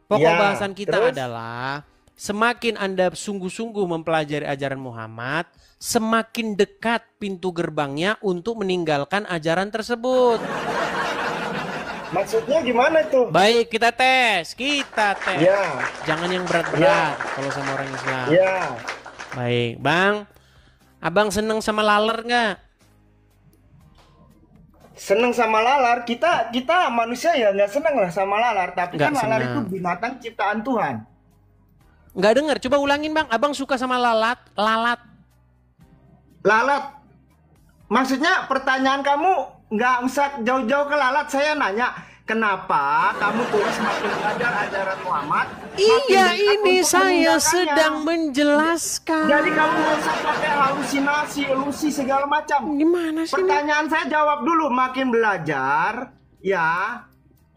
Pokok Ya, bahasan kita terus? adalah semakin Anda sungguh-sungguh mempelajari ajaran Muhammad, semakin dekat pintu gerbangnya untuk meninggalkan ajaran tersebut. Maksudnya gimana tuh? Baik, kita tes. Ya. Jangan yang berat-berat kalau sama orang Islam. Ya. Baik, Bang. Abang seneng sama laler nggak? Seneng sama lalar, kita manusia ya nggak seneng lah sama lalar, tapi Nggak kan lalar seneng. itu binatang ciptaan Tuhan. Nggak dengar. Coba ulangin, Bang. Abang suka sama lalat. Lalat, maksudnya pertanyaan kamu nggak usah jauh-jauh ke lalat. Saya nanya, kenapa kamu tulis makin belajar ajaran Muhammad? Iya, makin dekat ini untuk saya meninggalkannya? sedang menjelaskan. Jadi kamu nggak usah pakai halusinasi, ilusi segala macam. Gimana sih? Pertanyaan saya jawab dulu, makin belajar, ya,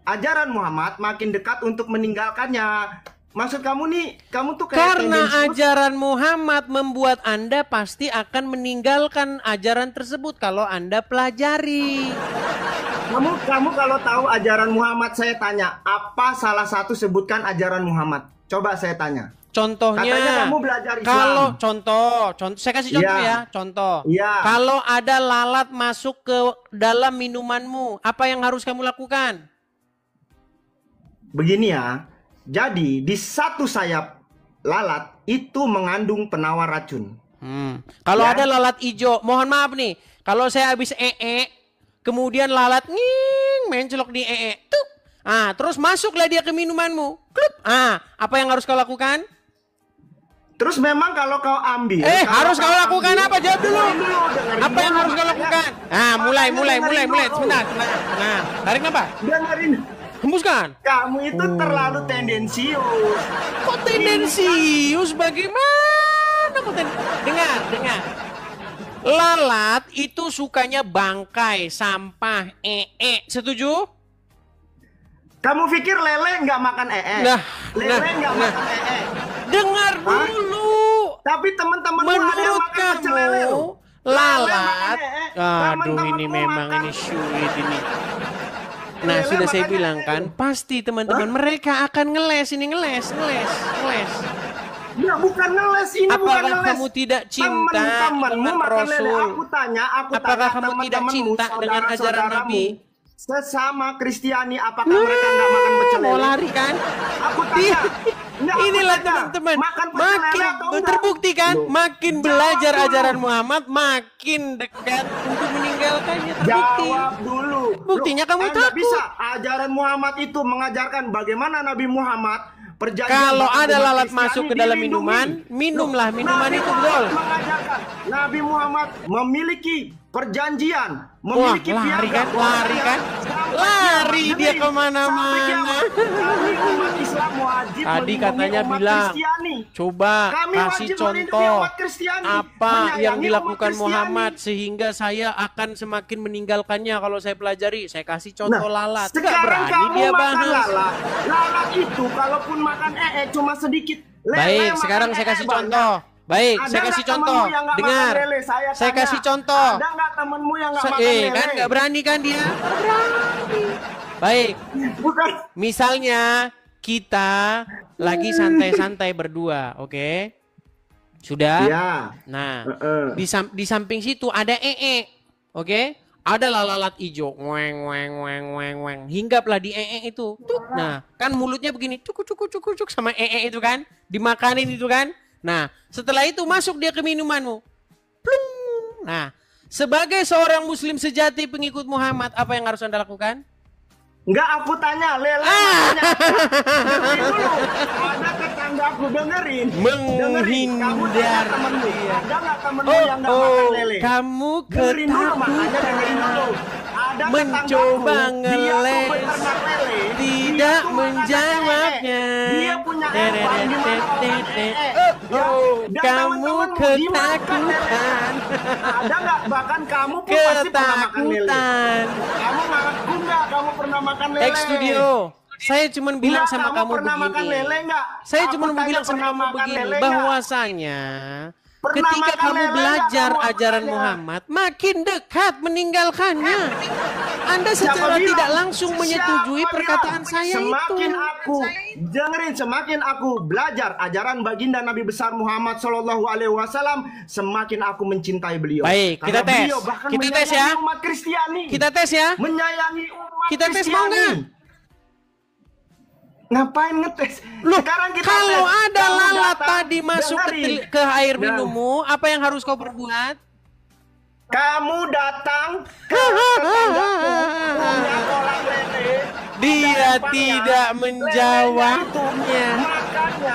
ajaran Muhammad makin dekat untuk meninggalkannya. Maksud kamu nih, kamu tuh kayak Karena tendensius. ajaran Muhammad membuat Anda pasti akan meninggalkan ajaran tersebut kalau Anda pelajari. Kamu kalau tahu ajaran Muhammad, saya tanya, apa salah satu sebutkan ajaran Muhammad? Coba saya tanya. Contohnya, Katanya kamu belajar Islam. kalau contoh, saya kasih contoh Iya. ya, contoh. Iya. Kalau ada lalat masuk ke dalam minumanmu, apa yang harus kamu lakukan? Begini ya, jadi di satu sayap lalat itu mengandung penawar racun. Kalau Ya. ada lalat hijau, mohon maaf nih, kalau saya habis kemudian lalat mencelok di tuh, terus masuklah dia ke minumanmu, klup, apa yang harus kau lakukan? Terus memang kalau kau ambil, Harus kau lakukan apa? Jawab dulu. Dengerin Apa yang dulu, harus kau makanya- lakukan? makanya Mulai. dengerin dulu. Sebentar. Tarik apa? Dengerin, Hembuskan. kamu itu terlalu tendensius. Kok tendensius? Bagaimana? Dengar. Lalat itu sukanya bangkai, sampah, Setuju? Kamu pikir lele nggak makan Nah, lele nggak nah. makan Dengar Hah? dulu. Tapi teman-temanmu ada yang Menurut makan pecel lele kamu, loh. lalat, Lele makan aduh ini Teman-temanmu memang makan. ini sulit ini. Nah, Lele sudah saya makannya bilang kan, pasti teman-teman mereka akan ngeles. Ya bukan ngeles, ini bukan Apakah ngeles. kamu tidak cinta Teman-temanmu dengan makan lele. Rasul? Aku tanya Apakah kamu tidak teman-temanmu, cinta dengan ajaran saudara-saudaramu, Nabi? sesama Kristiani, apakah mereka nggak makan pecel Mau lele? lari kan? Aku tanya. Nggak, aku Inilah tanya, teman-teman, makan pecel lele makin atau enggak? terbukti kan, Loh. makin Jawab belajar dulu. ajaran Muhammad, makin dekat untuk meninggalkannya, terbukti. Jawab dulu. Buktinya kamu Anda takut. bisa. Ajaran Muhammad itu mengajarkan bagaimana Nabi Muhammad perjanjian Kalau dengan ada umat lalat Kristiani masuk ke dalam dilindungi. minuman, minumlah minuman Nabi itu, Muhammad betul. mengajarkan, Nabi Muhammad memiliki perjanjian, Wah, memiliki lari kan, piagam lari kan, sampai lari kiamat. dia Dengerin, kemana-mana. sampai kiamat. Kami umat Islam wajib Tadi melindungi katanya umat bilang, Kristiani. coba Kami kasih wajib melindungi contoh umat Kristiani, apa menyayangi yang umat dilakukan Kristiani. Muhammad sehingga saya akan semakin meninggalkannya kalau saya pelajari. Saya kasih contoh lalat. Nggak Sekarang berani kamu dia makan bahas. lalat. Lalat itu kalaupun makan cuma sedikit. Lele Baik, makan sekarang saya kasih banyak. contoh. Baik, Ada saya nggak kasih temenmu contoh. yang nggak Dengar, makan lele? Saya saya tanya. kasih contoh. Ada nggak temenmu yang nggak makan lele? Kan nggak berani kan dia? Nggak berani. Baik, Bukan. misalnya kita lagi santai-santai berdua, oke? Sudah? Ya. Nah, Heeh. di samping situ ada oke? Ada lalat hijau, weng, hinggaplah di itu. Tuk. Nah, kan mulutnya begini, cuk sama itu kan, dimakanin itu kan. Nah, setelah itu masuk dia ke minumanmu, plung. Nah, sebagai seorang Muslim sejati pengikut Muhammad, apa yang harus Anda lakukan? Enggak, aku tanya lele makannya apa? Dengerin dulu. Ada tetanggaku dengerin. Dengerin. Kamu tanya Menghindar. temenmu. Iya. Ada nggak temenmu yang nggak makan lele? Kamu Dengerin dulu, makanya dengerin dulu. Ada mencoba tetanggaku, dia tuh ngeles, beternak lele. tidak Dia tuh makan menjawabnya. Dia punya hewan di mana makan dan Kamu teman-temanmu dimakan lele. ketakutan. Ada nggak? Bahkan kamu pun pasti pernah makan lele. Ketakutan. Kamu ngaku nggak kamu pernah makan lele? X Studio, saya cuma bilang Nggak, sama kamu pernah makan begini. lele nggak? Saya Aku cuma mau tanya bilang sama pernah kamu makan begini, lele nggak? bahwasanya Ketika makan kamu lele belajar nggak kamu ajaran apanya? Muhammad, makin dekat meninggalkannya. Anda secara Siapa tidak bilang? langsung menyetujui Siapa perkataan bilang? saya Semakin itu. aku dengerin, semakin aku belajar ajaran baginda Nabi besar Muhammad Shallallahu Alaihi Wasallam, semakin aku mencintai beliau. Baik, kita Karena tes. beliau bahkan Kita tes menyayangi ya. umat Kristiani. Kita tes ya. Menyayangi umat Kita tes mau Kristiani. nggak? Ngapain ngetes? Loh, Sekarang kita kalau tes. ada Kamu lalat datang, tadi masuk dengerin. ke air Dan minummu, apa yang harus kau perbuat? kamu datang ke tetanggaku punya kolam lele. Dia Ada tidak lelenya menjawabnya. itu makannya.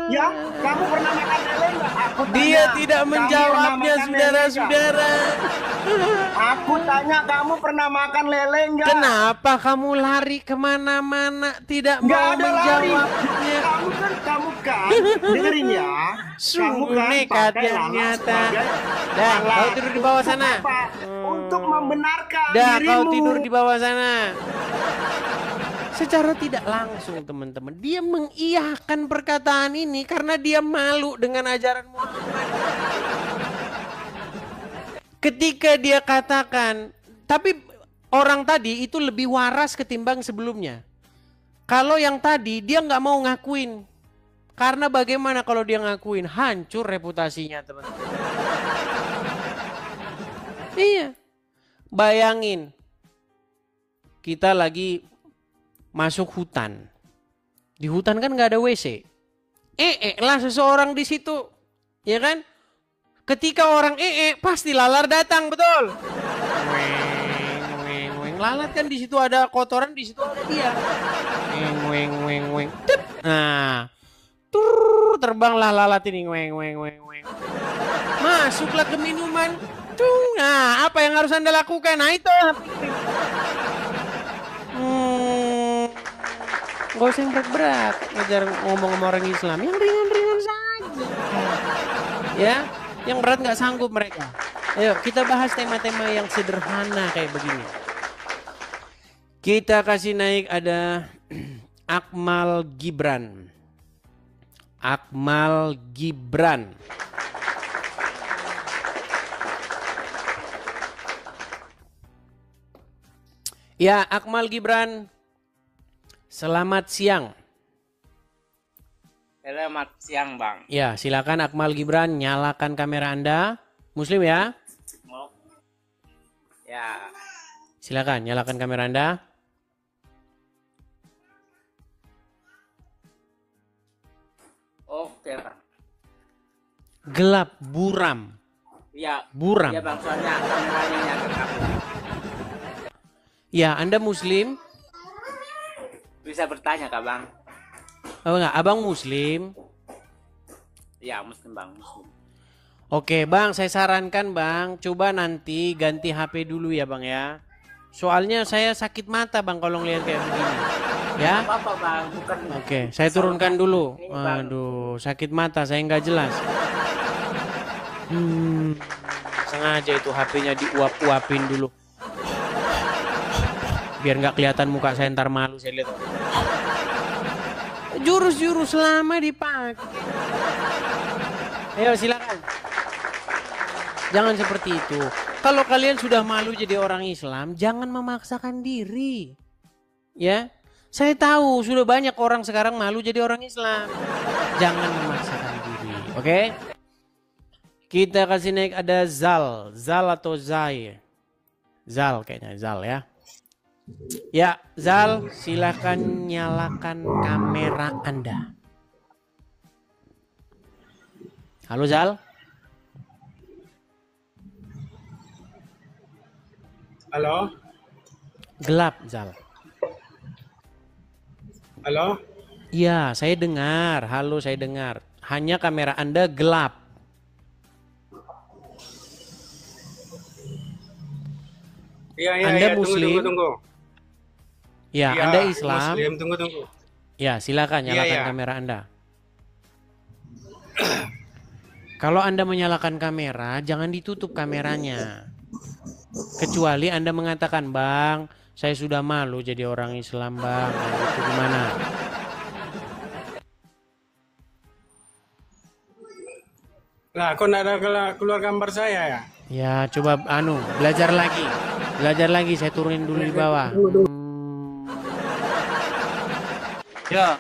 Ya, kamu pernah makan lele nggak? Aku tanya. Dia tidak Kamu menjawabnya, pernah makan lele nggak? saudara-saudara. Aku tanya, kamu pernah makan lele nggak? Kenapa kamu lari kemana-mana tidak Nggak mau ada lari. menjawabnya? Kamu kan, dengerin ya. Kamu Sungguh kan nekat pakai yang lalat nyata. sebagai Dah, alat. kau tidur di bawah sana. Untuk apa? Untuk membenarkan Dah, dirimu. kau tidur di bawah sana. Secara tidak langsung teman-teman, dia mengiyakan perkataan ini karena dia malu dengan ajaran Muhammad. Ketika dia katakan, tapi orang tadi itu lebih waras ketimbang sebelumnya. Kalau yang tadi dia nggak mau ngakuin. Karena bagaimana kalau dia ngakuin? Hancur reputasinya teman-teman. Iya. Bayangin. Kita lagi masuk hutan. Di hutan kan nggak ada WC. Lah seseorang di situ. Ya kan? Ketika orang pasti lalat datang, betul. Weng. Lalat kan di situ ada kotoran, di situ ada dia. Weng. Tep. Nah, terbanglah lalat ini. Weng. Masuklah ke minuman. Nah, apa yang harus Anda lakukan? Nah itu. Gak usah yang berat-berat. Ngajar ngomong sama orang Islam. Yang ringan-ringan saja. Ya. Yang berat nggak sanggup mereka. Ayo kita bahas tema-tema yang sederhana kayak begini. Kita kasih naik ada Akmal Gibran. Akmal Gibran. Ya, Akmal Gibran. Selamat siang. Selamat siang, Bang. Ya, silakan Akmal Gibran nyalakan kamera Anda. Muslim ya? Ya, Silakan nyalakan kamera Anda. oke, Bang. Gelap buram. Ya, Buram. ya Bang, soalnya kameranya yang gelap. Ya, Anda Muslim? Bisa bertanya, Kak, Bang? Oh enggak, Abang Muslim? Ya, Muslim, Bang, Muslim. Oke, Bang, saya sarankan, Bang, coba nanti ganti HP dulu ya, Bang ya. Soalnya saya sakit mata, Bang, kalau ngeliat kayak begini. Ya? Apa, Bang? Bukan. Oke, saya turunkan dulu. Ini, Bang. Aduh, sakit mata, saya nggak jelas. Sengaja itu HP-nya diuap-uapin dulu. Biar nggak kelihatan muka saya, ntar malu saya lihat. Jurus-jurus lama dipakai. Ayo silakan. Jangan seperti itu. Kalau kalian sudah malu jadi orang Islam, jangan memaksakan diri. Ya, saya tahu sudah banyak orang sekarang malu jadi orang Islam. Jangan memaksakan diri, oke? Kita kasih naik ada Zal atau Zai. Zal kayaknya, Zal ya. Ya, Zal, silakan nyalakan kamera Anda. Halo Zal. Halo, Gelap Zal. halo. Iya, saya dengar. Halo, saya dengar. Hanya kamera Anda gelap. Iya, Anda tunggu, Muslim? tunggu. Ya, Iya, Anda Islam. Muslim, tunggu. Ya, silakan nyalakan Iya. kamera Anda. Kalau Anda menyalakan kamera, jangan ditutup kameranya. Kecuali Anda mengatakan, "Bang, saya sudah malu jadi orang Islam, Bang." Nah, itu gimana? Lah, kok nggak ada keluar gambar saya ya? Ya, coba belajar lagi. Belajar lagi, saya turunin dulu di bawah. Ya.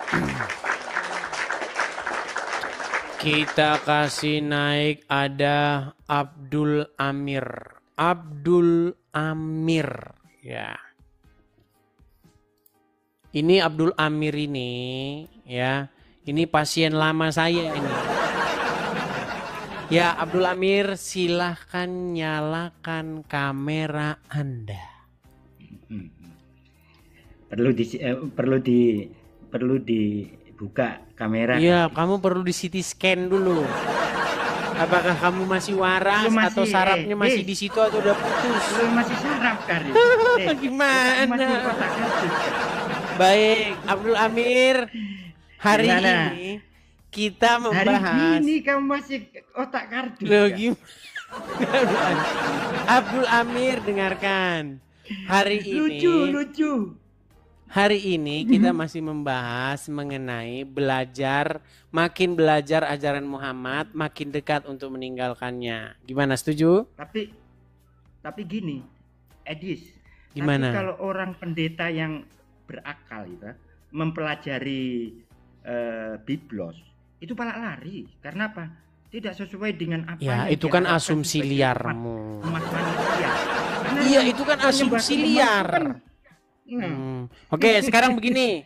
Kita kasih naik ada Abdul Amir. Abdul Amir, ya. Ini Abdul Amir ini, ya. Ini pasien lama saya ini. Ya, Abdul Amir, silahkan nyalakan kamera Anda. Perlu dibuka kamera. Iya, kamu perlu di CT scan dulu. Apakah kamu masih waras atau sarafnya masih di situ atau udah putus? Masih saraf kan? Gimana? Baik, Abdul Amir, hari ini kita membahas. Hari ini kamu masih otak kardus. Loh, gimana? Abdul Amir, dengarkan. Hari ini. Lucu. Hari ini kita masih membahas mengenai makin belajar ajaran Muhammad, makin dekat untuk meninggalkannya. Gimana, setuju? Tapi gini, Edis. Gimana? Tapi kalau orang pendeta yang berakal itu mempelajari Biblos, itu malah lari. Karena apa? Tidak sesuai dengan apa ya, yang itu kan asumsi liarmu. Umat manusia. Iya, itu kan asumsi liar. Oke, sekarang begini.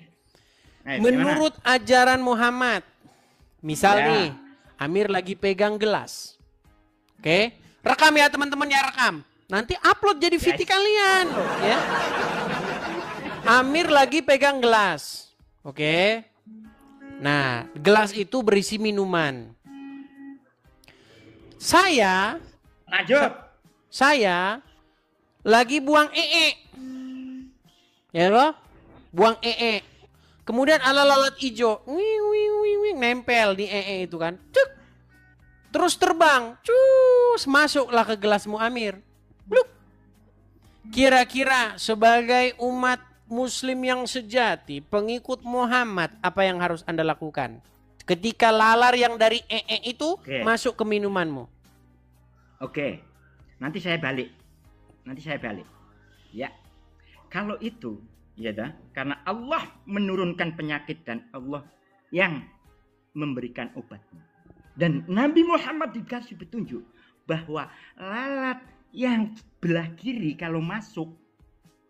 Menurut ajaran Muhammad, misal nih, Amir lagi pegang gelas. Oke, rekam ya teman-teman, ya rekam. Nanti upload jadi video kalian, ya. Amir lagi pegang gelas. Oke. Nah, gelas itu berisi minuman. Saya lagi buang ya loh, buang kemudian lalat hijau nempel di itu kan, cuk, terus terbang, cus, masuklah ke gelasmu Amir. Bluk. Kira-kira sebagai umat Muslim yang sejati, pengikut Muhammad, apa yang harus Anda lakukan ketika lalar yang dari itu masuk ke minumanmu? Oke, nanti saya balik. Ya. Kalau itu, ya dah, karena Allah menurunkan penyakit dan Allah yang memberikan obatnya. Dan Nabi Muhammad dikasih petunjuk bahwa lalat yang belah kiri kalau masuk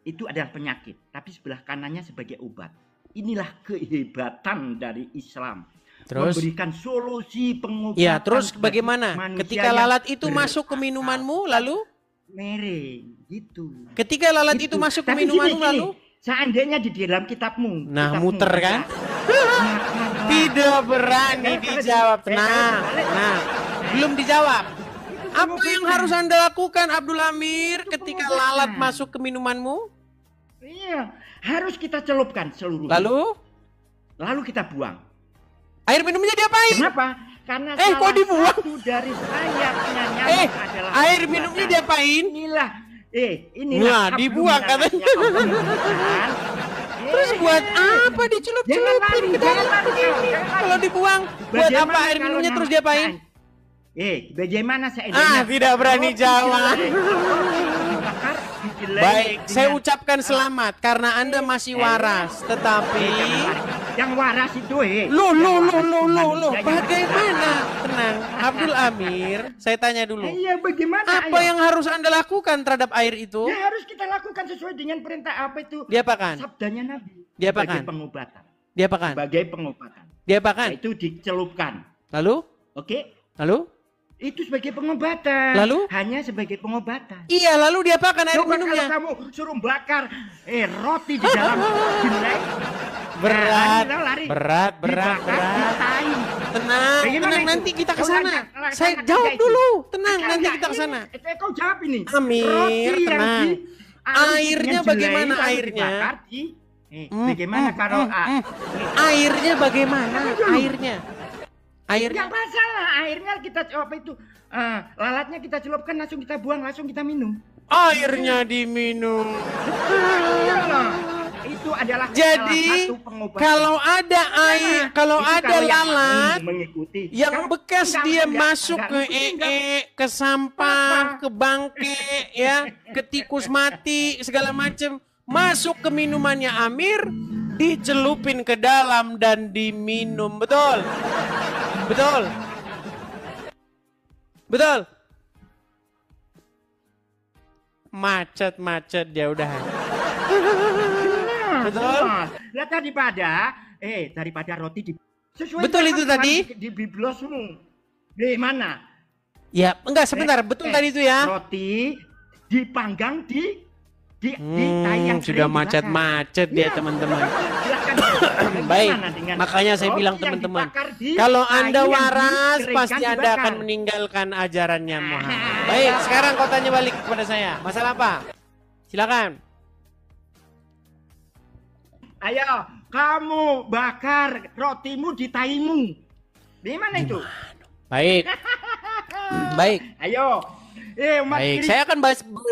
itu adalah penyakit, tapi sebelah kanannya sebagai obat. Inilah kehebatan dari Islam. Terus memberikan solusi pengobatan. Ya, terus bagaimana? Ketika lalat itu masuk ke minumanmu lalu? Mereng gitu. Ketika lalat itu masuk ke minumanmu lalu? Seandainya di dalam kitabmu. Nah, muter kan? Tidak berani dijawab. Nah, belum dijawab. Apa yang harus Anda lakukan, Abdul Amir, ketika lalat masuk ke minumanmu? Iya, harus kita celupkan seluruhnya. Lalu kita buang. Air minumnya diapain? Kenapa? Karena kok dibuang? Satu dari sayapnya nyamuk adalah air minumnya diapain? Inilah dibuang katanya. Terus buat apa dicelup-celupin ke dalam begini? Kalau dibuang, buat apa air minumnya terus diapain? Bagaimana seandainya? Tidak berani jawab. Baik, saya ucapkan selamat karena Anda masih waras, tetapi yang waras itu bagaimana? Tenang, Abdul Amir, saya tanya dulu. Iya, bagaimana? Apa yang harus Anda lakukan terhadap air itu? Ya, harus kita lakukan sesuai dengan perintah apa itu? Diapakan? Sabdanya Nabi. Diapakan? Sebagai pengobatan. Diapakan? Sebagai pengobatan. Diapakan? Itu dicelupkan. Lalu? Oke. Lalu? Itu sebagai pengobatan. Lalu? Hanya sebagai pengobatan. Iya, lalu diapakan air minumnya? Kalau kamu suruh bakar roti di dalam jelek. Berat. Tenang, nanti kita ke sana. Saya jawab dulu. Tenang, nanti kita ke sana. Kau jawab ini. Amir, tenang. Airnya bagaimana airnya? Bagaimana kalau airnya bagaimana? Airnya nggak masalah, airnya kita lalatnya kita celupkan, langsung kita buang, langsung kita minum. Airnya diminum. Iyalah, itu itu adalah Jadi salah satu pengobatan. kalau ada air, kalau Itu ada kalau yang lalat mau mengikuti. yang Kalau bekas dia masuk ke ngikuti, ke sampah, ke bangke, ya, ke tikus mati, segala macam, masuk ke minumannya Amir, dicelupin ke dalam dan diminum. Betul? Betul? Betul? Macet dia udah. Betul? Lah daripada roti di sesuai Betul itu tadi? di biblosmu. Di mana? Ya, enggak sebentar. Betul tadi itu ya. Roti dipanggang di tai yang sudah kering dibakar. macet-macet dia Iya, teman-teman. Silakan. Baik, Gimana dengan makanya saya roti bilang yang teman-teman, dibakar di kalau tai Anda yang waras dikeringkan pasti Anda dibakar. akan meninggalkan ajarannya Muhammad. Baik, sekarang kau tanya balik kepada saya. Masalah apa? Silakan. Ayo, kamu bakar rotimu di taimu. Di mana itu? Baik. Baik. Ayo. Umat Baik, Kristen saya akan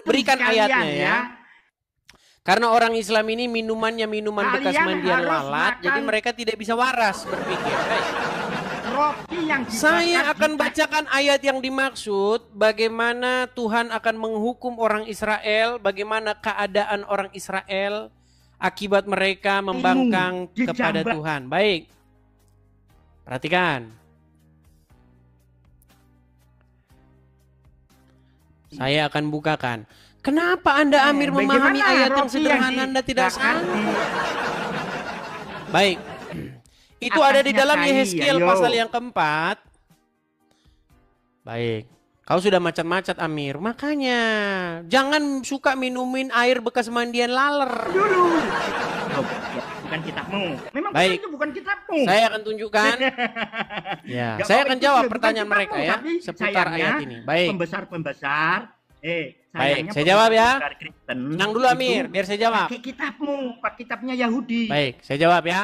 berikan sekalian ayatnya ya. Karena orang Islam ini minumannya minuman bekas Kalian mandian harus lalat, makan jadi mereka tidak bisa waras berpikir. Baik. roti yang dibakar Saya akan di bacakan ayat yang dimaksud, bagaimana Tuhan akan menghukum orang Israel, bagaimana keadaan orang Israel akibat mereka membangkang kepada dijambak. Tuhan. Baik. Perhatikan. Saya akan bukakan. Kenapa Anda Amir memahami bagaimana ayat yang roti yang sederhana Anda tidak dibakar sanggup? Baik. Itu Atasnya ada di dalam kai, Yehezkiel ayo. pasal yang keempat. Baik. Kau sudah macet-macet Amir. Makanya jangan suka minumin air bekas mandian laler. dulu. Bukan kitabmu. Memang Baik. itu bukan kitabmu. Saya akan tunjukkan. Ya, Nggak saya apa-apa, akan itu jawab bukan pertanyaan kitabmu, mereka ya tapi seputar sayangnya ayat ini. Baik. Pembesar-pembesar. Baik, sayangnya saya jawab ya. pembesar Kristen Tenang dulu Amir, itu biar saya jawab. pakai kitabmu, pakai kitabnya Yahudi. Baik, saya jawab ya.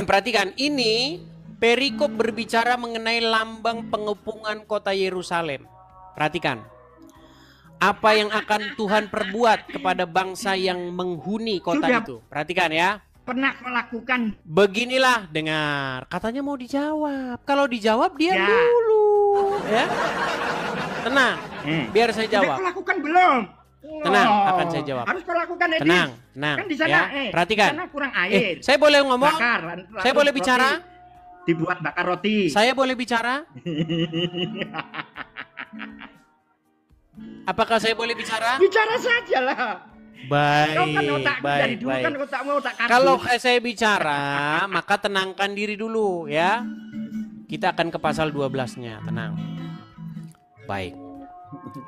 Perhatikan, ini perikop berbicara mengenai lambang pengepungan kota Yerusalem. Perhatikan. Apa yang akan Tuhan perbuat kepada bangsa yang menghuni kota Sudah. itu. Perhatikan ya. Pernah melakukan Beginilah, dengar. Katanya mau dijawab. Kalau dijawab diam Ya. dulu. Ya. Tenang, biar saya Sudah jawab. kau lakukan belum? Tenang, Oh, akan saya jawab. Harus kau lakukan Edi. Tenang, tenang. Kan di sana, Ya, perhatikan. Di sana kurang air. Saya boleh ngomong? Bakar, Saya boleh roti. bicara? Dibuat bakar roti. Saya boleh bicara? Apakah saya boleh bicara? Bicara sajalah. Baik, Kau kan otakku dari baik, dulu baik. kan otakmu otak kardus. Kalau saya bicara, maka tenangkan diri dulu ya. Kita akan ke pasal 12-nya, tenang. Baik.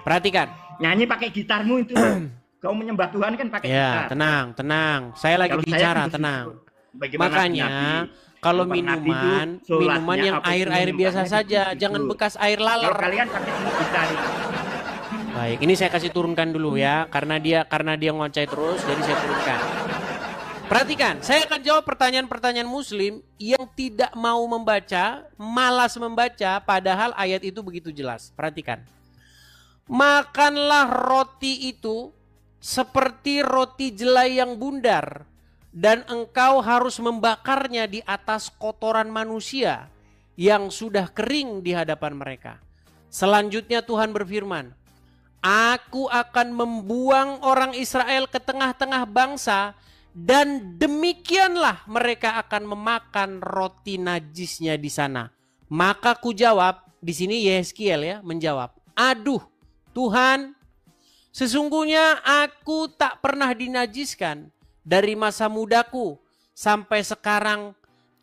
Perhatikan. Nyanyi pakai gitarmu itu. Kau menyembah Tuhan kan pakai Ya, gitar. tenang, tenang. Saya lagi Kalau saya bicara, kan tenang. Bagaimana Makanya Nabi? kalau Nabi itu minuman sholatnya yang apa air-air sih, biasa nyembahnya saja, gitu. jangan bekas air Kalau laler. kalian pakai ini gitar. Baik, ini saya kasih turunkan dulu ya, karena dia ngoceh terus, jadi saya turunkan. Perhatikan, saya akan jawab pertanyaan-pertanyaan Muslim yang tidak mau membaca, malas membaca, padahal ayat itu begitu jelas. Perhatikan, makanlah roti itu seperti roti jelai yang bundar, dan engkau harus membakarnya di atas kotoran manusia yang sudah kering di hadapan mereka. Selanjutnya Tuhan berfirman, Aku akan membuang orang Israel ke tengah-tengah bangsa, dan demikianlah mereka akan memakan roti najisnya di sana. Maka ku jawab, di sini Yehezkiel ya menjawab, aduh Tuhan, sesungguhnya aku tak pernah dinajiskan dari masa mudaku sampai sekarang,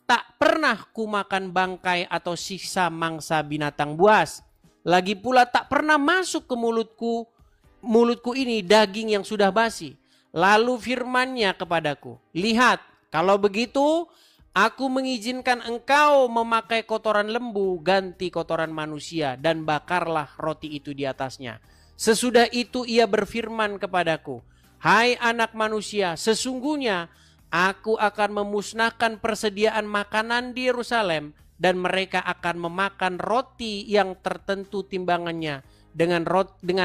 tak pernah ku makan bangkai atau sisa mangsa binatang buas. Lagi pula tak pernah masuk ke mulutku ini daging yang sudah basi. Lalu firman-Nya kepadaku, lihat, kalau begitu aku mengizinkan engkau memakai kotoran lembu ganti kotoran manusia, dan bakarlah roti itu di atasnya. Sesudah itu ia berfirman kepadaku, hai anak manusia, sesungguhnya aku akan memusnahkan persediaan makanan di Yerusalem, dan mereka akan memakan roti yang tertentu timbangannya dengan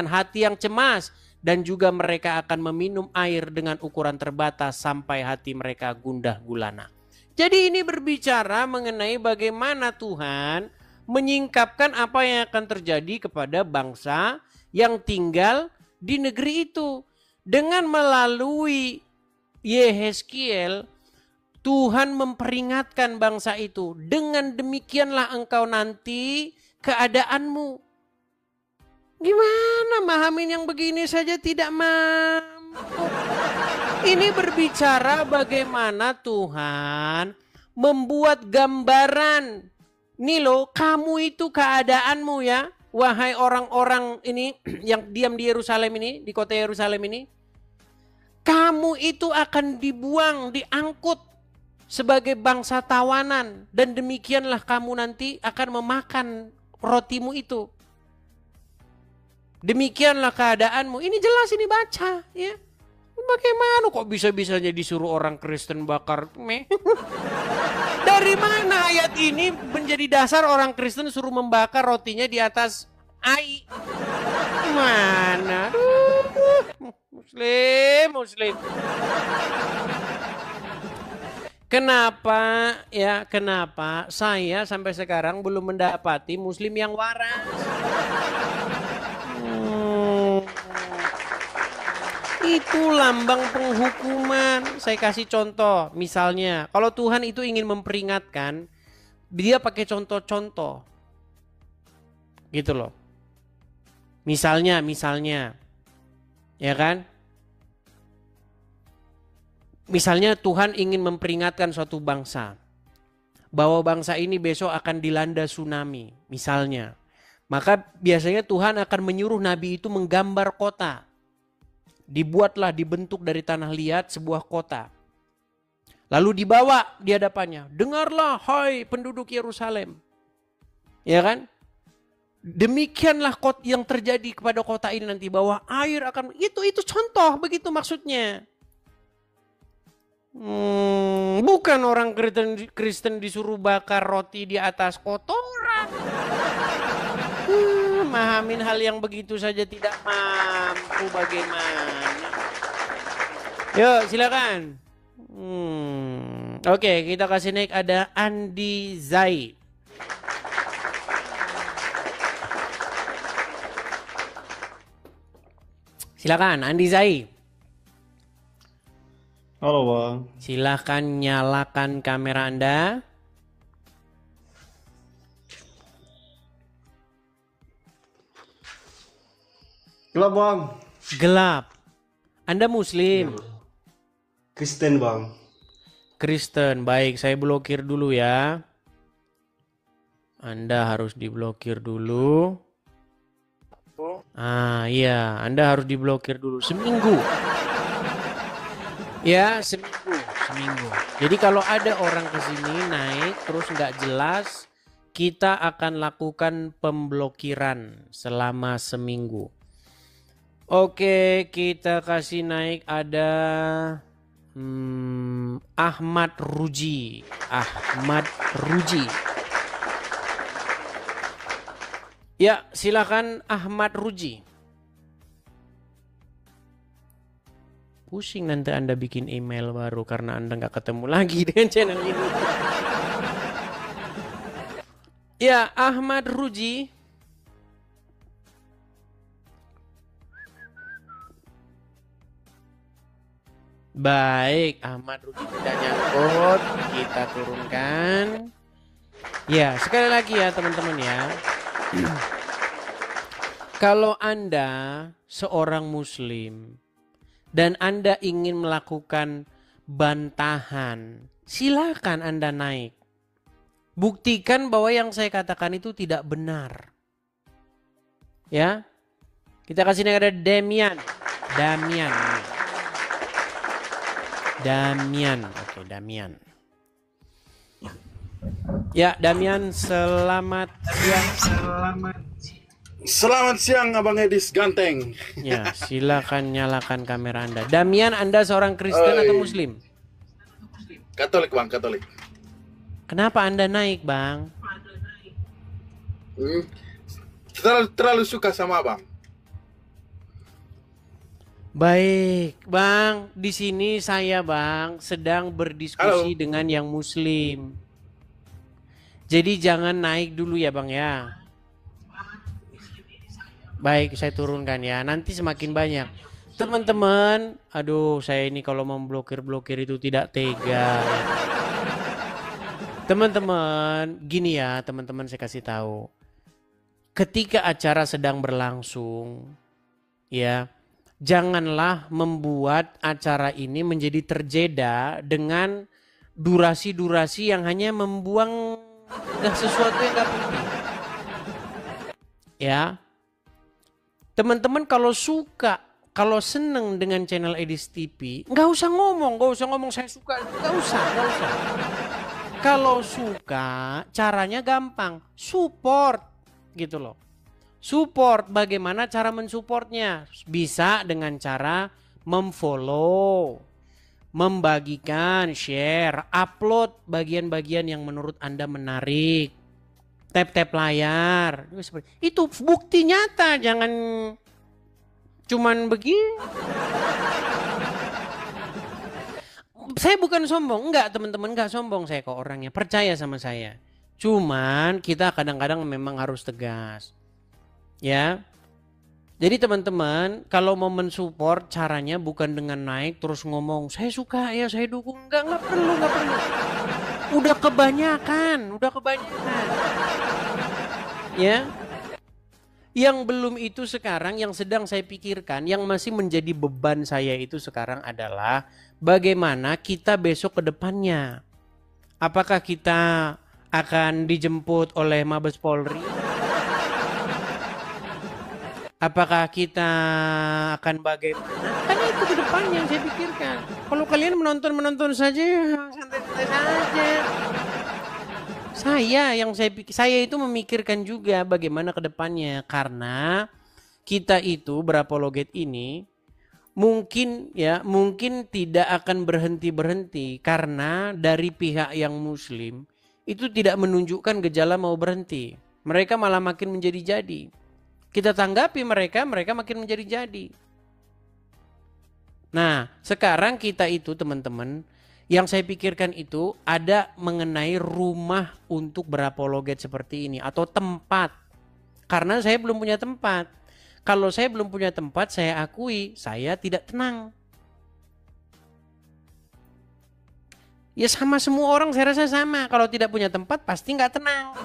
hati yang cemas dan juga mereka akan meminum air dengan ukuran terbatas sampai hati mereka gundah gulana. Jadi ini berbicara mengenai bagaimana Tuhan menyingkapkan apa yang akan terjadi kepada bangsa yang tinggal di negeri itu. Dengan melalui Yehezkiel, Tuhan memperingatkan bangsa itu, dengan demikianlah engkau nanti keadaanmu. Gimana mahamin yang begini saja tidak mampu? Ini berbicara bagaimana Tuhan membuat gambaran. Nih loh, kamu itu keadaanmu ya. Wahai orang-orang ini yang diam di Yerusalem ini, di kota Yerusalem ini. Kamu itu akan dibuang, diangkut sebagai bangsa tawanan. Dan demikianlah kamu nanti akan memakan rotimu itu. Demikianlah keadaanmu. Ini jelas, ini baca ya. Bagaimana kok bisa-bisanya disuruh orang Kristen bakar mie? Dari mana ayat ini menjadi dasar orang Kristen suruh membakar rotinya di atas air? Mana? Muslim. Kenapa saya sampai sekarang belum mendapati Muslim yang waras? Itu lambang penghukuman. Saya kasih contoh, misalnya kalau Tuhan itu ingin memperingatkan, dia pakai contoh-contoh gitu loh. Misalnya ya kan, misalnya Tuhan ingin memperingatkan suatu bangsa bahwa bangsa ini besok akan dilanda tsunami misalnya, maka biasanya Tuhan akan menyuruh nabi itu menggambar kota. Dibuatlah, dibentuk dari tanah liat sebuah kota. Lalu dibawa di hadapannya. Dengarlah hai penduduk Yerusalem. Ya kan? Demikianlah yang terjadi kepada kota ini nanti, bahwa air akan, itu contoh, begitu maksudnya. Bukan orang Kristen disuruh bakar roti di atas kotoran. Mahamin hal yang begitu saja tidak mampu, bagaimana? Yuk silakan. Oke, kita kasih naik, ada Andi Zai. Silakan Andi Zai. Halo Bang. Silakan nyalakan kamera Anda. Gelap Bang. Gelap. Anda Muslim? Kristen Bang. Kristen, baik, saya blokir dulu ya. Anda harus diblokir dulu. Iya, Anda harus diblokir dulu seminggu. Ya, seminggu. Jadi kalau ada orang ke sini naik terus nggak jelas, kita akan lakukan pemblokiran selama seminggu. Oke, kita kasih naik, ada Ahmad Ruji. Ya, silakan Ahmad Ruji. Pusing nanti Anda bikin email baru karena Anda nggak ketemu lagi dengan channel ini. Ya, Ahmad Ruji. Baik, Ahmad Ruji tidak nyangkut, kita turunkan. Ya, sekali lagi ya teman-teman ya. Kalau Anda seorang Muslim dan Anda ingin melakukan bantahan, silakan Anda naik. Buktikan bahwa yang saya katakan itu tidak benar. Ya, kita kasih naik, ada Damian. Oke, Damian. Ya, Damian, selamat siang. Selamat siang Abang Edis Ganteng. Ya, silakan nyalakan kamera Anda. Damian, Anda seorang Kristen atau Muslim? Katolik Bang, Katolik. Kenapa Anda naik Bang? Terlalu suka sama Abang. Baik, Bang. Di sini saya, Bang, sedang berdiskusi dengan yang Muslim. Jadi jangan naik dulu ya, Bang ya. Baik, saya turunkan ya. Nanti semakin banyak. Teman-teman, aduh, saya ini kalau memblokir-blokir itu tidak tega. Ya. Teman-teman, gini ya, teman-teman saya kasih tahu. Ketika acara sedang berlangsung, ya, janganlah membuat acara ini menjadi terjeda dengan durasi-durasi yang hanya membuang sesuatu yang gak penting. Ya, teman-teman kalau suka, kalau seneng dengan channel Edis TV, nggak usah ngomong saya suka, nggak usah. Kalau suka, caranya gampang, support gitu loh. Support, bagaimana cara mensupportnya? Bisa dengan cara memfollow, membagikan, share, upload bagian-bagian yang menurut Anda menarik. Tap-tap layar. Itu bukti nyata, jangan cuman begini. Saya bukan sombong, enggak teman-teman, enggak sombong saya kok orangnya. Percaya sama saya. Cuman kita kadang-kadang memang harus tegas. Ya, jadi teman-teman kalau mau mensupport caranya bukan dengan naik terus ngomong saya suka ya saya dukung, nggak perlu. Udah kebanyakan. Ya, yang belum itu sekarang yang sedang saya pikirkan, yang masih menjadi beban saya itu sekarang adalah bagaimana kita besok ke depannya. Apakah kita akan dijemput oleh Mabes Polri? Apakah kita akan bagaimana? Kan itu ke depannya yang saya pikirkan. Kalau kalian menonton saja, santai-santai saja. Saya itu memikirkan juga bagaimana ke depannya. Karena kita itu berapologet ini mungkin tidak akan berhenti karena dari pihak yang Muslim itu tidak menunjukkan gejala mau berhenti. Mereka malah makin menjadi-jadi. Kita tanggapi mereka makin menjadi-jadi. Nah, sekarang kita itu teman-teman, yang saya pikirkan itu ada mengenai rumah untuk berapologet seperti ini atau tempat. Karena saya belum punya tempat. Kalau saya belum punya tempat, saya akui saya tidak tenang. Ya sama semua orang saya rasa sama. Kalau tidak punya tempat pasti nggak tenang.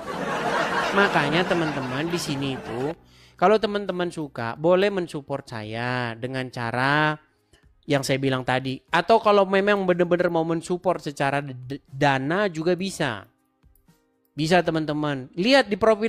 Makanya teman-teman di sini itu, kalau teman-teman suka, boleh mensupport saya dengan cara yang saya bilang tadi. Atau kalau memang benar-benar mau mensupport secara dana juga bisa. Bisa teman-teman. Lihat di profil